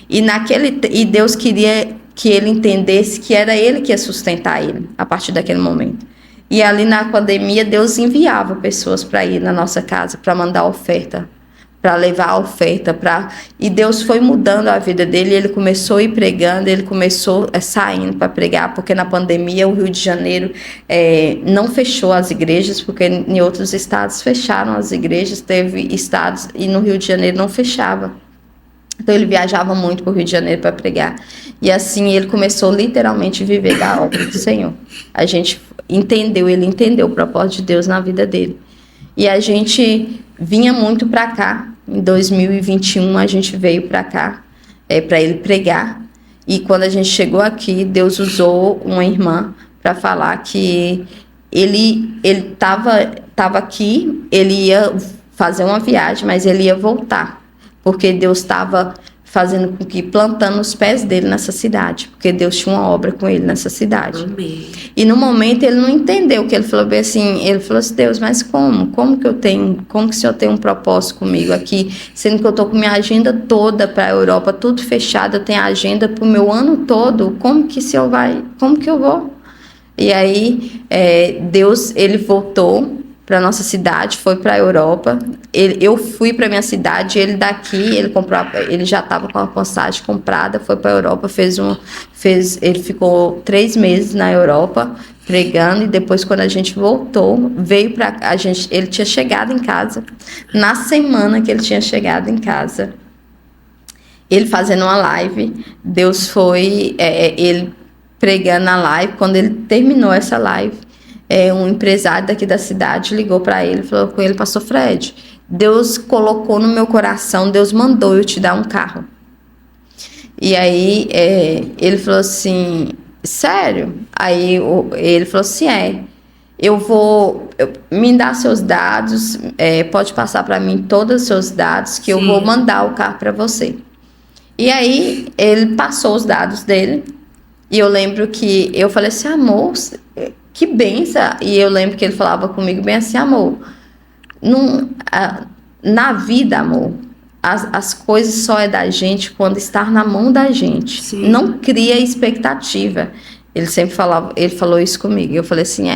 E Deus queria que ele entendesse que era ele que ia sustentar ele a partir daquele momento. E ali na pandemia, Deus enviava pessoas para ir na nossa casa, para mandar oferta, para levar a oferta. E Deus foi mudando a vida dele, ele começou a ir pregando, ele começou saindo para pregar, porque na pandemia o Rio de Janeiro não fechou as igrejas, porque em outros estados fecharam as igrejas, teve estados e no Rio de Janeiro não fechava. Então ele viajava muito para o Rio de Janeiro para pregar. E assim ele começou literalmente a viver da obra do Senhor. A gente ele entendeu o propósito de Deus na vida dele. E a gente vinha muito para cá. Em 2021 a gente veio para cá para ele pregar. E quando a gente chegou aqui, Deus usou uma irmã para falar que ele estava aqui, ele ia fazer uma viagem, mas ele ia voltar, porque Deus estava fazendo com que plantando os pés dele nessa cidade, porque Deus tinha uma obra com ele nessa cidade. Amém. E no momento ele não entendeu, que ele falou bem assim, Deus, mas como que o Senhor tem um propósito comigo aqui, sendo que eu tô com minha agenda toda para a Europa, tudo fechado, eu tenho a agenda para o meu ano todo, como que eu vou? E aí Deus, ele voltou para nossa cidade, foi para a Europa. Eu fui para minha cidade, ele daqui, ele já estava com a passagem comprada, foi para a Europa, ele ficou 3 meses na Europa pregando, e depois quando a gente voltou, veio para ele tinha chegado em casa, na semana que ele tinha chegado em casa, ele fazendo uma live, Deus foi, ele pregando na live. Quando ele terminou essa live, um empresário daqui da cidade ligou para ele, falou com ele: Pastor Fred, Deus colocou no meu coração, Deus mandou eu te dar um carro. E aí ele falou assim: sério? Aí ele falou assim: me dá seus dados, pode passar para mim todos os seus dados, que Sim. Eu vou mandar o carro para você. E aí ele passou os dados dele, e eu lembro que eu falei assim: amor, que benção. E eu lembro que ele falava comigo bem assim: amor, na vida, amor, as coisas só é da gente quando está na mão da gente. Sim. Não cria expectativa. Ele sempre falava, ele falou isso comigo. Eu falei assim: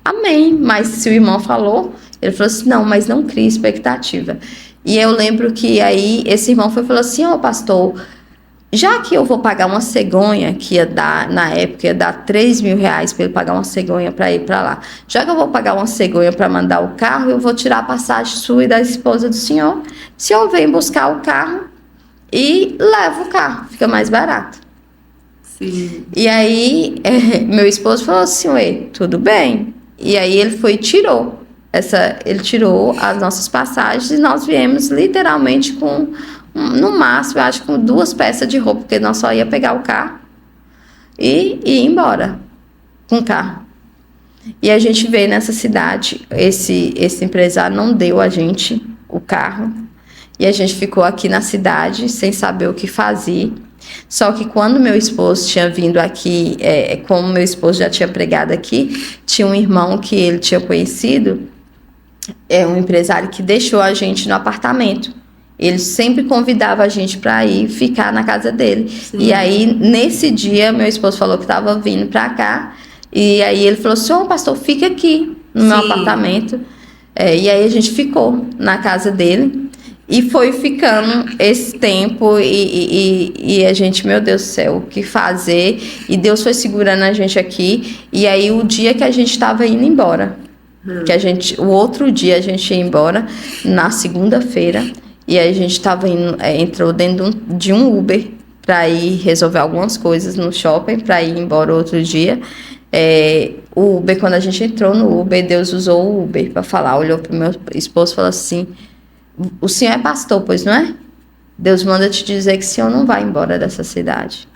amém. Mas se o irmão falou, ele falou assim: não, mas não cria expectativa. E eu lembro que aí esse irmão falou assim: pastor, já que eu vou pagar uma cegonha, que ia dar, na época, ia dar R$3.000 para ele pagar uma cegonha para ir para lá. Já que eu vou pagar uma cegonha para mandar o carro, eu vou tirar a passagem sua e da esposa do senhor. O senhor vem buscar o carro e leva o carro, fica mais barato. Sim. E aí, meu esposo falou assim: ué, tudo bem. E aí ele foi e tirou. Ele tirou as nossas passagens, e nós viemos literalmente com, no máximo, eu acho, com 2 peças de roupa, porque nós só ia pegar o carro e ir embora com o carro. E a gente veio nessa cidade, esse empresário não deu a gente o carro, e a gente ficou aqui na cidade sem saber o que fazer. Só que quando meu esposo tinha vindo aqui, como meu esposo já tinha pregado aqui, tinha um irmão que ele tinha conhecido, um empresário que deixou a gente no apartamento. Ele sempre convidava a gente para ir ficar na casa dele. Sim. E aí, nesse dia, meu esposo falou que estava vindo para cá. E aí ele falou assim: pastor, fica aqui no meu apartamento. E aí a gente ficou na casa dele. E foi ficando esse tempo. E a gente, meu Deus do céu, o que fazer? E Deus foi segurando a gente aqui. E aí, o dia que a gente estava indo embora, o outro dia a gente ia embora, na segunda-feira. E aí a gente entrou dentro de um Uber para ir resolver algumas coisas no shopping, para ir embora outro dia. O Uber, quando a gente entrou no Uber, Deus usou o Uber para falar. Olhou para o meu esposo e falou assim: o senhor é pastor, pois não é? Deus manda te dizer que o senhor não vai embora dessa cidade.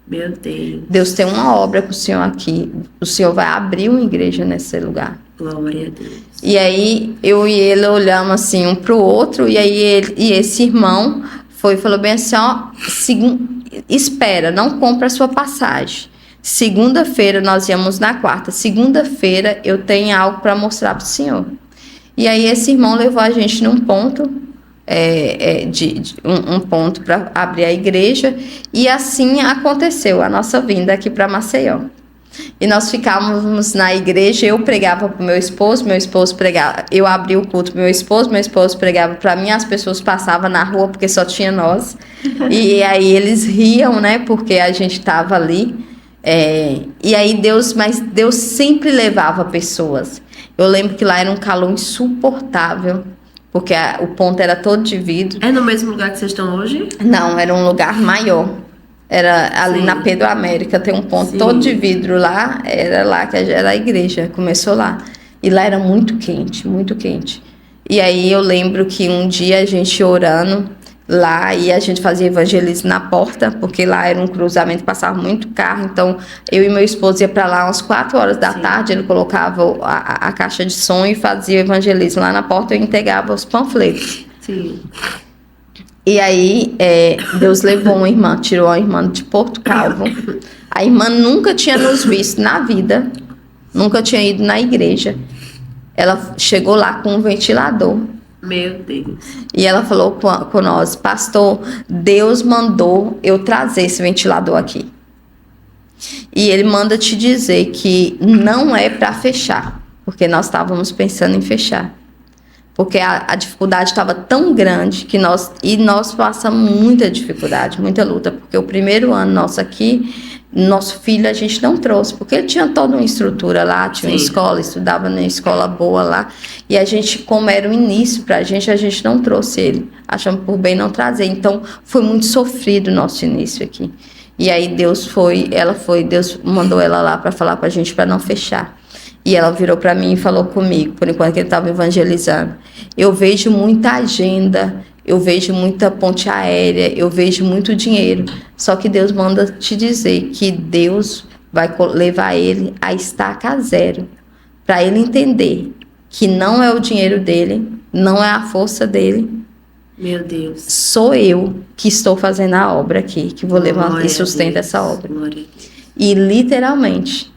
Meu Deus. Deus tem uma obra com o senhor aqui. O senhor vai abrir uma igreja nesse lugar. Glória a Deus. E aí eu e ele olhamos assim um para o outro, e aí esse irmão falou bem assim: espera, não compra a sua passagem. Segunda-feira, nós íamos na quarta. Segunda-feira eu tenho algo para mostrar para o senhor. E aí esse irmão levou a gente num ponto, um ponto para abrir a igreja, e assim aconteceu a nossa vinda aqui para Maceió. E nós ficávamos na igreja, eu pregava para o meu esposo pregava, eu abri o culto para meu esposo pregava para mim, as pessoas passavam na rua porque só tinha nós, e aí eles riam, né, porque a gente estava ali, e aí Deus sempre levava pessoas. Eu lembro que lá era um calor insuportável, porque o ponto era todo de vidro. É no mesmo lugar que vocês estão hoje? Não, era um lugar maior. Era ali Sim. na Pedro América, tem um ponto Sim. todo de vidro lá, era lá que era a igreja, começou lá. E lá era muito quente, muito quente. E aí eu lembro que um dia a gente orando lá e a gente fazia evangelismo na porta, porque lá era um cruzamento, passava muito carro, então eu e meu esposo ia para lá às 4 horas da Sim. tarde, ele colocava a caixa de som e fazia evangelismo lá na porta, eu entregava os panfletos. Sim. E aí, Deus levou uma irmã, tirou a irmã de Porto Calvo. A irmã nunca tinha nos visto na vida, nunca tinha ido na igreja. Ela chegou lá com um ventilador. Meu Deus. E ela falou com nós, pastor, Deus mandou eu trazer esse ventilador aqui. E ele manda te dizer que não é para fechar, porque nós estávamos pensando em fechar. Porque a dificuldade estava tão grande que nós passamos muita dificuldade, muita luta, porque o primeiro ano nosso aqui, nosso filho a gente não trouxe, porque ele tinha toda uma estrutura lá, tinha uma Sim. escola, estudava numa escola boa lá, e a gente, como era o início pra gente, a gente não trouxe ele, achamos por bem não trazer, então foi muito sofrido o nosso início aqui. E aí Deus mandou ela lá para falar com a gente para não fechar. E ela virou para mim e falou comigo, por enquanto que ele estava evangelizando. Eu vejo muita agenda, eu vejo muita ponte aérea, eu vejo muito dinheiro. Só que Deus manda te dizer que Deus vai levar ele a estaca zero. Para ele entender que não é o dinheiro dele, não é a força dele. Meu Deus. Sou eu que estou fazendo a obra aqui, que vou levantar e sustento essa obra. Glória a Deus. E literalmente,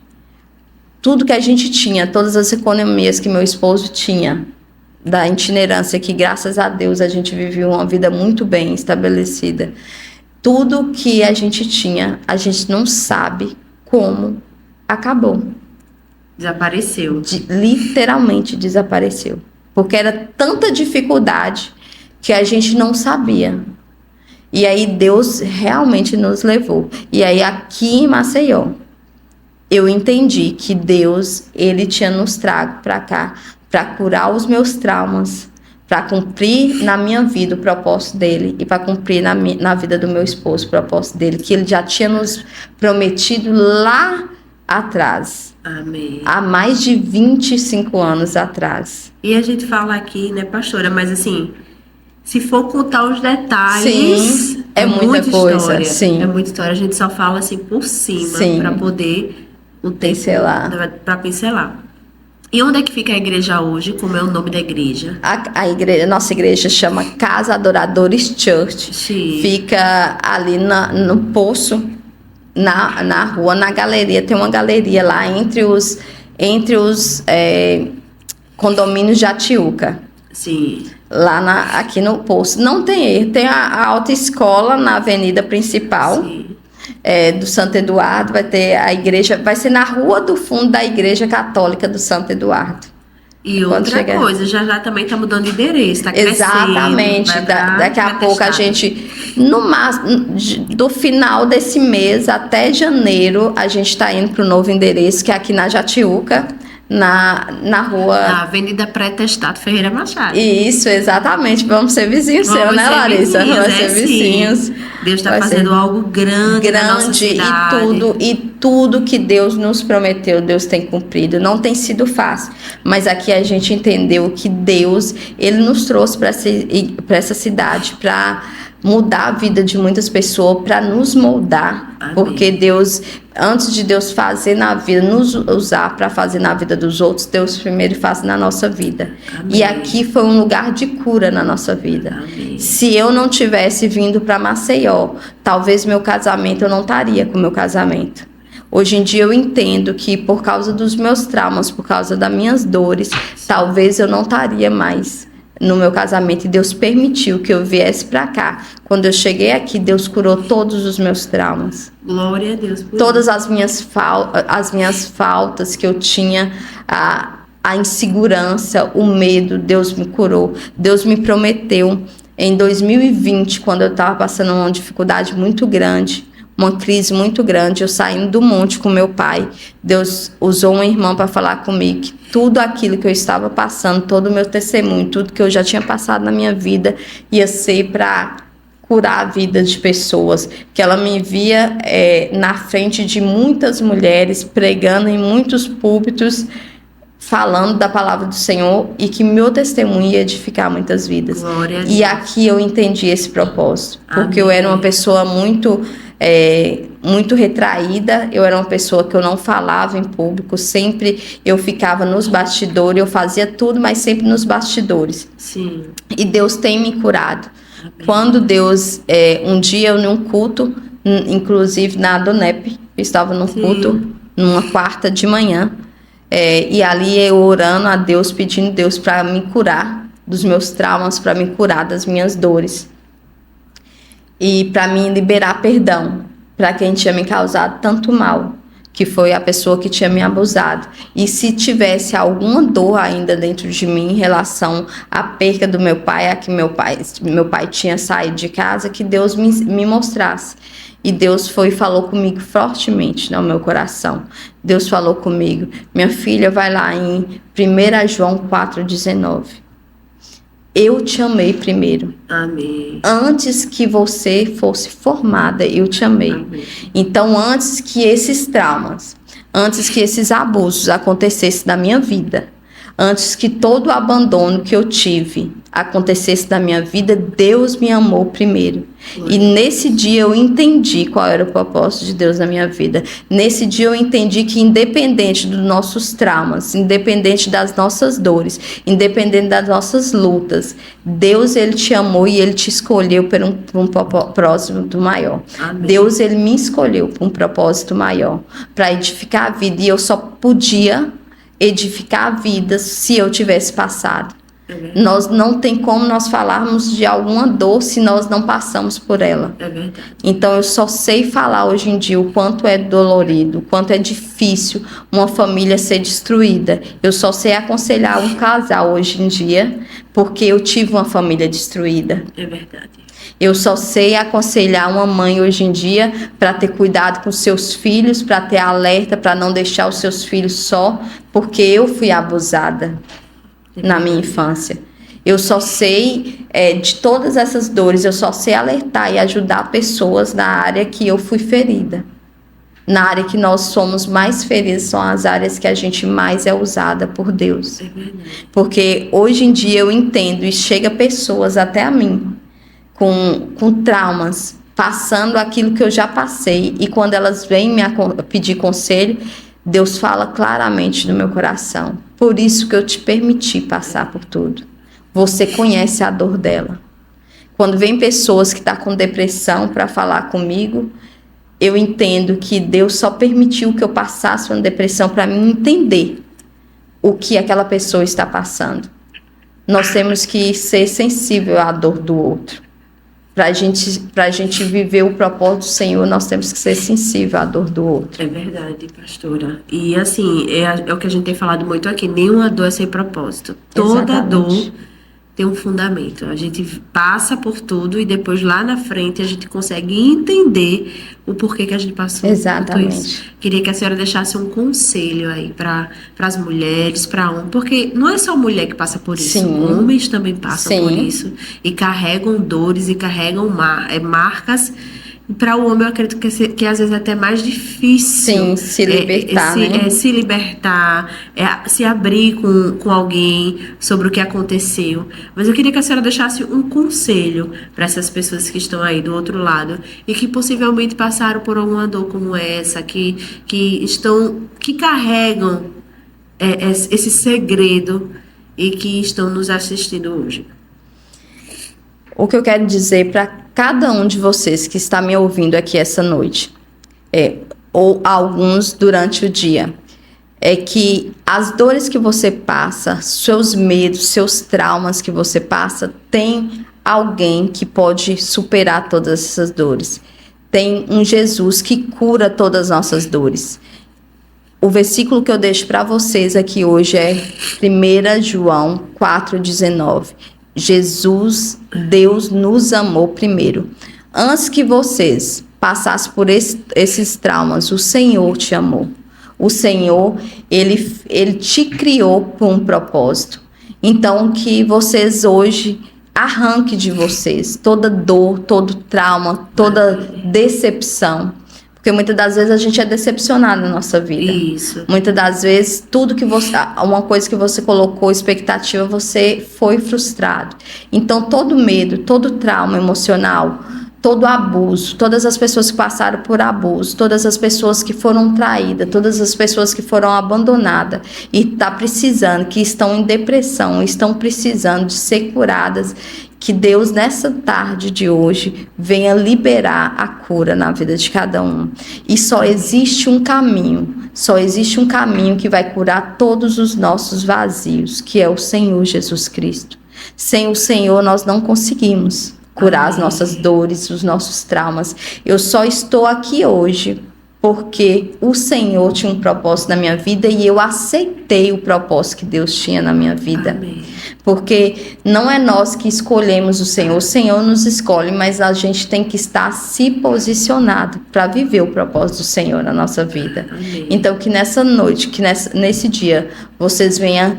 tudo que a gente tinha, todas as economias que meu esposo tinha, da itinerância, que graças a Deus a gente viveu uma vida muito bem estabelecida. Tudo que a gente tinha, a gente não sabe como acabou. Desapareceu. Literalmente desapareceu. Porque era tanta dificuldade que a gente não sabia. E aí Deus realmente nos levou. E aí aqui em Maceió, eu entendi que Deus, ele tinha nos trago para cá para curar os meus traumas, para cumprir na minha vida o propósito dele e para cumprir na vida do meu esposo o propósito dele, que ele já tinha nos prometido lá atrás. Amém. Há mais de 25 anos atrás. E a gente fala aqui, né, pastora, mas assim, se for contar os detalhes, Sim, é muita coisa, história. sim. É muita história, a gente só fala assim por cima, Sim. para poder o tempo Pincelar. para pincelar. E onde é que fica a igreja hoje? Como é o nome da igreja? A nossa igreja chama Casa Adoradores Church. Sim. Fica ali no Poço, na rua, na galeria. Tem uma galeria lá entre os condomínios de Atiuca. Sim. Lá aqui no Poço. Não tem erro. Tem a autoescola na avenida principal. Sim. Do Santo Eduardo, vai ter a igreja, vai ser na rua do fundo da Igreja Católica do Santo Eduardo. E Quando outra chegar. coisa, já também está mudando de endereço, está crescendo. Exatamente, daqui a pouco a gente, no máximo, do final desse mês até janeiro, a gente está indo para o novo endereço, que é aqui na Jatiuca, na rua... Na Avenida Pré-Testado Ferreira Machado. Isso, exatamente, vamos ser vizinhos Vamos seus, né, ser Larissa? vizinhos, Vamos ser sim. vizinhos. Deus está Vai fazendo ser algo grande na nossa cidade. e tudo que Deus nos prometeu, Deus tem cumprido. Não tem sido fácil, mas aqui a gente entendeu que Deus, ele nos trouxe para essa cidade para mudar a vida de muitas pessoas, para nos moldar. Amém. Porque Deus, antes de Deus fazer na vida, nos usar para fazer na vida dos outros, Deus primeiro faz na nossa vida. Amém. E aqui foi um lugar de cura na nossa vida. Amém. Se eu não tivesse vindo para Maceió, talvez meu casamento, eu não estaria com meu casamento. Hoje em dia eu entendo que por causa dos meus traumas, por causa das minhas dores, talvez eu não estaria mais no meu casamento. E Deus permitiu que eu viesse para cá. Quando eu cheguei aqui, Deus curou todos os meus traumas. Glória a Deus por Todas as minhas faltas que eu tinha, a insegurança, o medo, Deus me curou. Deus me prometeu em 2020, quando eu estava passando uma dificuldade muito grande, uma crise muito grande, eu saindo do monte com meu pai, Deus usou uma irmã para falar comigo que tudo aquilo que eu estava passando, todo o meu testemunho, tudo que eu já tinha passado na minha vida, ia ser para curar a vida de pessoas, que ela me via na frente de muitas mulheres, pregando em muitos púlpitos, falando da palavra do Senhor, e que meu testemunho ia edificar muitas vidas. Glória a Deus. E aqui eu entendi esse propósito, porque Amém. eu era uma pessoa muito retraída, eu era uma pessoa que eu não falava em público, sempre eu ficava nos bastidores, eu fazia tudo, mas sempre nos bastidores. Sim. E Deus tem me curado. Amém. Quando Deus, um dia eu num culto, inclusive na Adonep, eu estava num Sim. culto, numa quarta de manhã, e ali eu orando a Deus, pedindo a Deus para me curar dos meus traumas, para me curar das minhas dores. E para me liberar perdão para quem tinha me causado tanto mal, que foi a pessoa que tinha me abusado. E se tivesse alguma dor ainda dentro de mim em relação à perca do meu pai, a que meu pai tinha saído de casa, que Deus me mostrasse. E Deus foi e falou comigo fortemente no meu coração. Deus falou comigo: minha filha, vai lá em 1 João 4,19. Eu te amei primeiro. Amém. Antes que você fosse formada, eu te amei. Amém. Então, antes que esses traumas, antes que esses abusos acontecessem na minha vida, antes que todo o abandono que eu tive acontecesse na minha vida, Deus me amou primeiro. E nesse dia eu entendi qual era o propósito de Deus na minha vida. Nesse dia eu entendi que, independente dos nossos traumas, independente das nossas dores, independente das nossas lutas, Deus, Ele te amou e Ele te escolheu por um propósito maior. Amém. Deus, Ele me escolheu por um propósito maior, para edificar a vida. E eu só podia edificar a vida se eu tivesse passado. Nós não tem como nós falarmos de alguma dor se nós não passamos por ela. É verdade. Então eu só sei falar hoje em dia o quanto é dolorido, o quanto é difícil uma família ser destruída. Eu só sei aconselhar um casal hoje em dia, porque eu tive uma família destruída. É verdade. Eu só sei aconselhar uma mãe hoje em dia para ter cuidado com seus filhos, para ter alerta, para não deixar os seus filhos só, porque eu fui abusada na minha infância. Eu só sei de todas essas dores, eu só sei alertar e ajudar pessoas na área que eu fui ferida. Na área que nós somos mais feridos, são as áreas que a gente mais é usada por Deus. É verdade. Porque hoje em dia eu entendo e chega pessoas até a mim com traumas, passando aquilo que eu já passei, e quando elas vêm me pedir conselho, Deus fala claramente no meu coração: por isso que eu te permiti passar por tudo. Você conhece a dor dela. Quando vem pessoas que estão com depressão para falar comigo, eu entendo que Deus só permitiu que eu passasse uma depressão para mim entender o que aquela pessoa está passando. Nós temos que ser sensível à dor do outro. Para a gente viver o propósito do Senhor, nós temos que ser sensível à dor do outro. É verdade, pastora. E assim, é o que a gente tem falado muito aqui: nenhuma dor é sem propósito. Toda Exatamente. dor tem um fundamento. A gente passa por tudo e depois lá na frente a gente consegue entender o porquê que a gente passou Exatamente. por isso. Queria que a senhora deixasse um conselho aí para as mulheres, para homens, porque não é só mulher que passa por isso. Sim. Homens também passam Sim. por isso e carregam dores e carregam marcas. Para o homem, eu acredito que às vezes é até mais difícil. Sim, se libertar, né? Se libertar, se abrir com alguém sobre o que aconteceu. Mas eu queria que a senhora deixasse um conselho para essas pessoas que estão aí do outro lado e que possivelmente passaram por alguma dor como essa, que carregam esse segredo e que estão nos assistindo hoje. O que eu quero dizer para cada um de vocês que está me ouvindo aqui essa noite, ou alguns durante o dia, é que as dores que você passa, seus medos, seus traumas que você passa, tem alguém que pode superar todas essas dores. Tem um Jesus que cura todas as nossas dores. O versículo que eu deixo para vocês aqui hoje é 1 João 4,19. Jesus, Deus nos amou primeiro. Antes que vocês passassem por esses traumas, o Senhor te amou. O Senhor, Ele te criou por um propósito. Então, que vocês hoje arranque de vocês toda dor, todo trauma, toda decepção. Porque muitas das vezes a gente é decepcionado na nossa vida. Isso. Muitas das vezes, tudo que você... Uma coisa que você colocou, expectativa, você foi frustrado. Então, todo medo, todo trauma emocional, todo abuso, todas as pessoas que passaram por abuso, todas as pessoas que foram traídas, todas as pessoas que foram abandonadas e tá precisando, que estão em depressão, estão precisando de ser curadas, que Deus nessa tarde de hoje venha liberar a cura na vida de cada um. E só existe um caminho que vai curar todos os nossos vazios, que é o Senhor Jesus Cristo. Sem o Senhor nós não conseguimos curar as nossas dores, os nossos traumas. Eu só estou aqui hoje porque o Senhor tinha um propósito na minha vida e eu aceitei o propósito que Deus tinha na minha vida. Amém. Porque não é nós que escolhemos o Senhor nos escolhe, mas a gente tem que estar se posicionado para viver o propósito do Senhor na nossa vida. Amém. Então que nessa noite, que nesse dia, vocês venham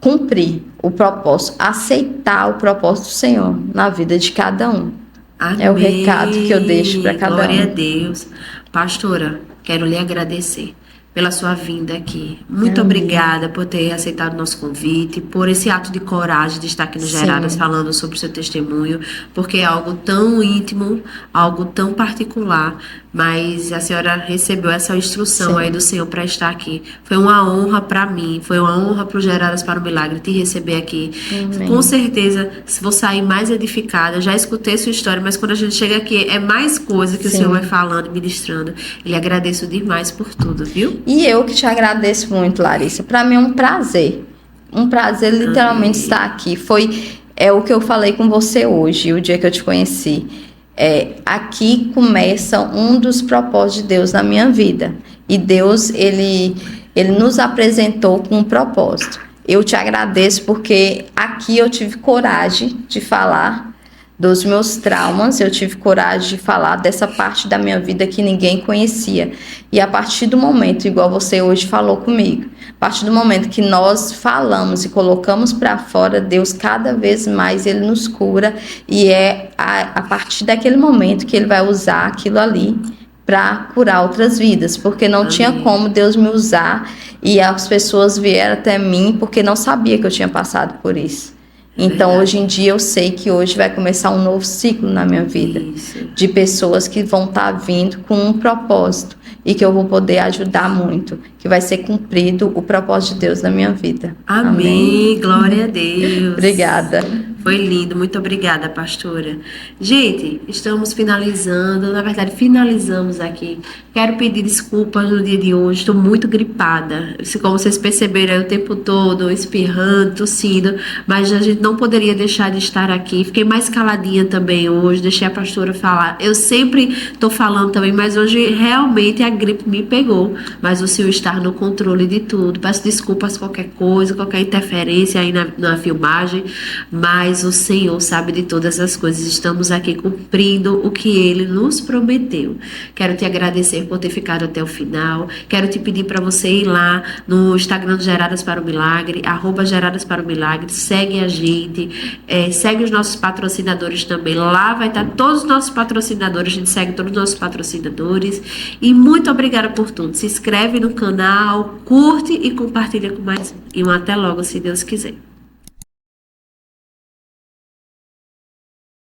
cumprir o propósito, aceitar o propósito do Senhor na vida de cada um. Amém. É o recado que eu deixo para cada Glória um. a Deus. Pastora, quero lhe agradecer pela sua vinda aqui. Muito obrigada por ter aceitado o nosso convite, por esse ato de coragem de estar aqui no Geradas falando sobre o seu testemunho, porque é algo tão íntimo, algo tão particular, mas a senhora recebeu essa instrução aí do Senhor para estar aqui. Foi uma honra para mim, foi uma honra para o Geradas para o Milagre te receber aqui. Amém. Com certeza, vou sair mais edificada. Já escutei sua história, mas quando a gente chega aqui é mais coisa que o Senhor vai falando, ministrando. E lhe agradeço demais por tudo, viu? E eu que te agradeço muito, Larissa. Para mim é um prazer. Um prazer literalmente estar aqui. É o que eu falei com você hoje, o dia que eu te conheci. Aqui começa um dos propósitos de Deus na minha vida. E Deus, ele nos apresentou com um propósito. Eu te agradeço porque aqui eu tive coragem de falar dos meus traumas, eu tive coragem de falar dessa parte da minha vida que ninguém conhecia. E a partir do momento, igual você hoje falou comigo, a partir do momento que nós falamos e colocamos para fora, Deus cada vez mais ele nos cura, e é a partir daquele momento que ele vai usar aquilo ali para curar outras vidas, porque não tinha como Deus me usar e as pessoas vieram até mim porque não sabia que eu tinha passado por isso. Então, hoje em dia, eu sei que hoje vai começar um novo ciclo na minha vida. Isso. De pessoas que vão estar vindo com um propósito e que eu vou poder ajudar muito, que vai ser cumprido o propósito de Deus na minha vida. Amém. Glória a Deus. Obrigada. Foi lindo, muito obrigada, pastora. Gente, estamos finalizando, na verdade finalizamos aqui. Quero pedir desculpas no dia de hoje, estou muito gripada. Como vocês perceberam, o tempo todo espirrando, tossindo, mas a gente não poderia deixar de estar aqui. Fiquei mais caladinha também hoje, deixei a pastora falar. Eu sempre estou falando também, mas hoje realmente a gripe me pegou. Mas o Senhor está no controle de tudo. Peço desculpas qualquer coisa, qualquer interferência aí na filmagem, mas o Senhor sabe de todas as coisas. Estamos aqui cumprindo o que Ele nos prometeu. Quero te agradecer por ter ficado até o final. Quero te pedir para você ir lá no Instagram do Geradas para o Milagre, @Geradas para o Milagre. Segue a gente, segue os nossos patrocinadores também. Lá vai estar todos os nossos patrocinadores. A gente segue todos os nossos patrocinadores. E muito obrigada por tudo. Se inscreve no canal, curte e compartilha com mais. E até logo, se Deus quiser.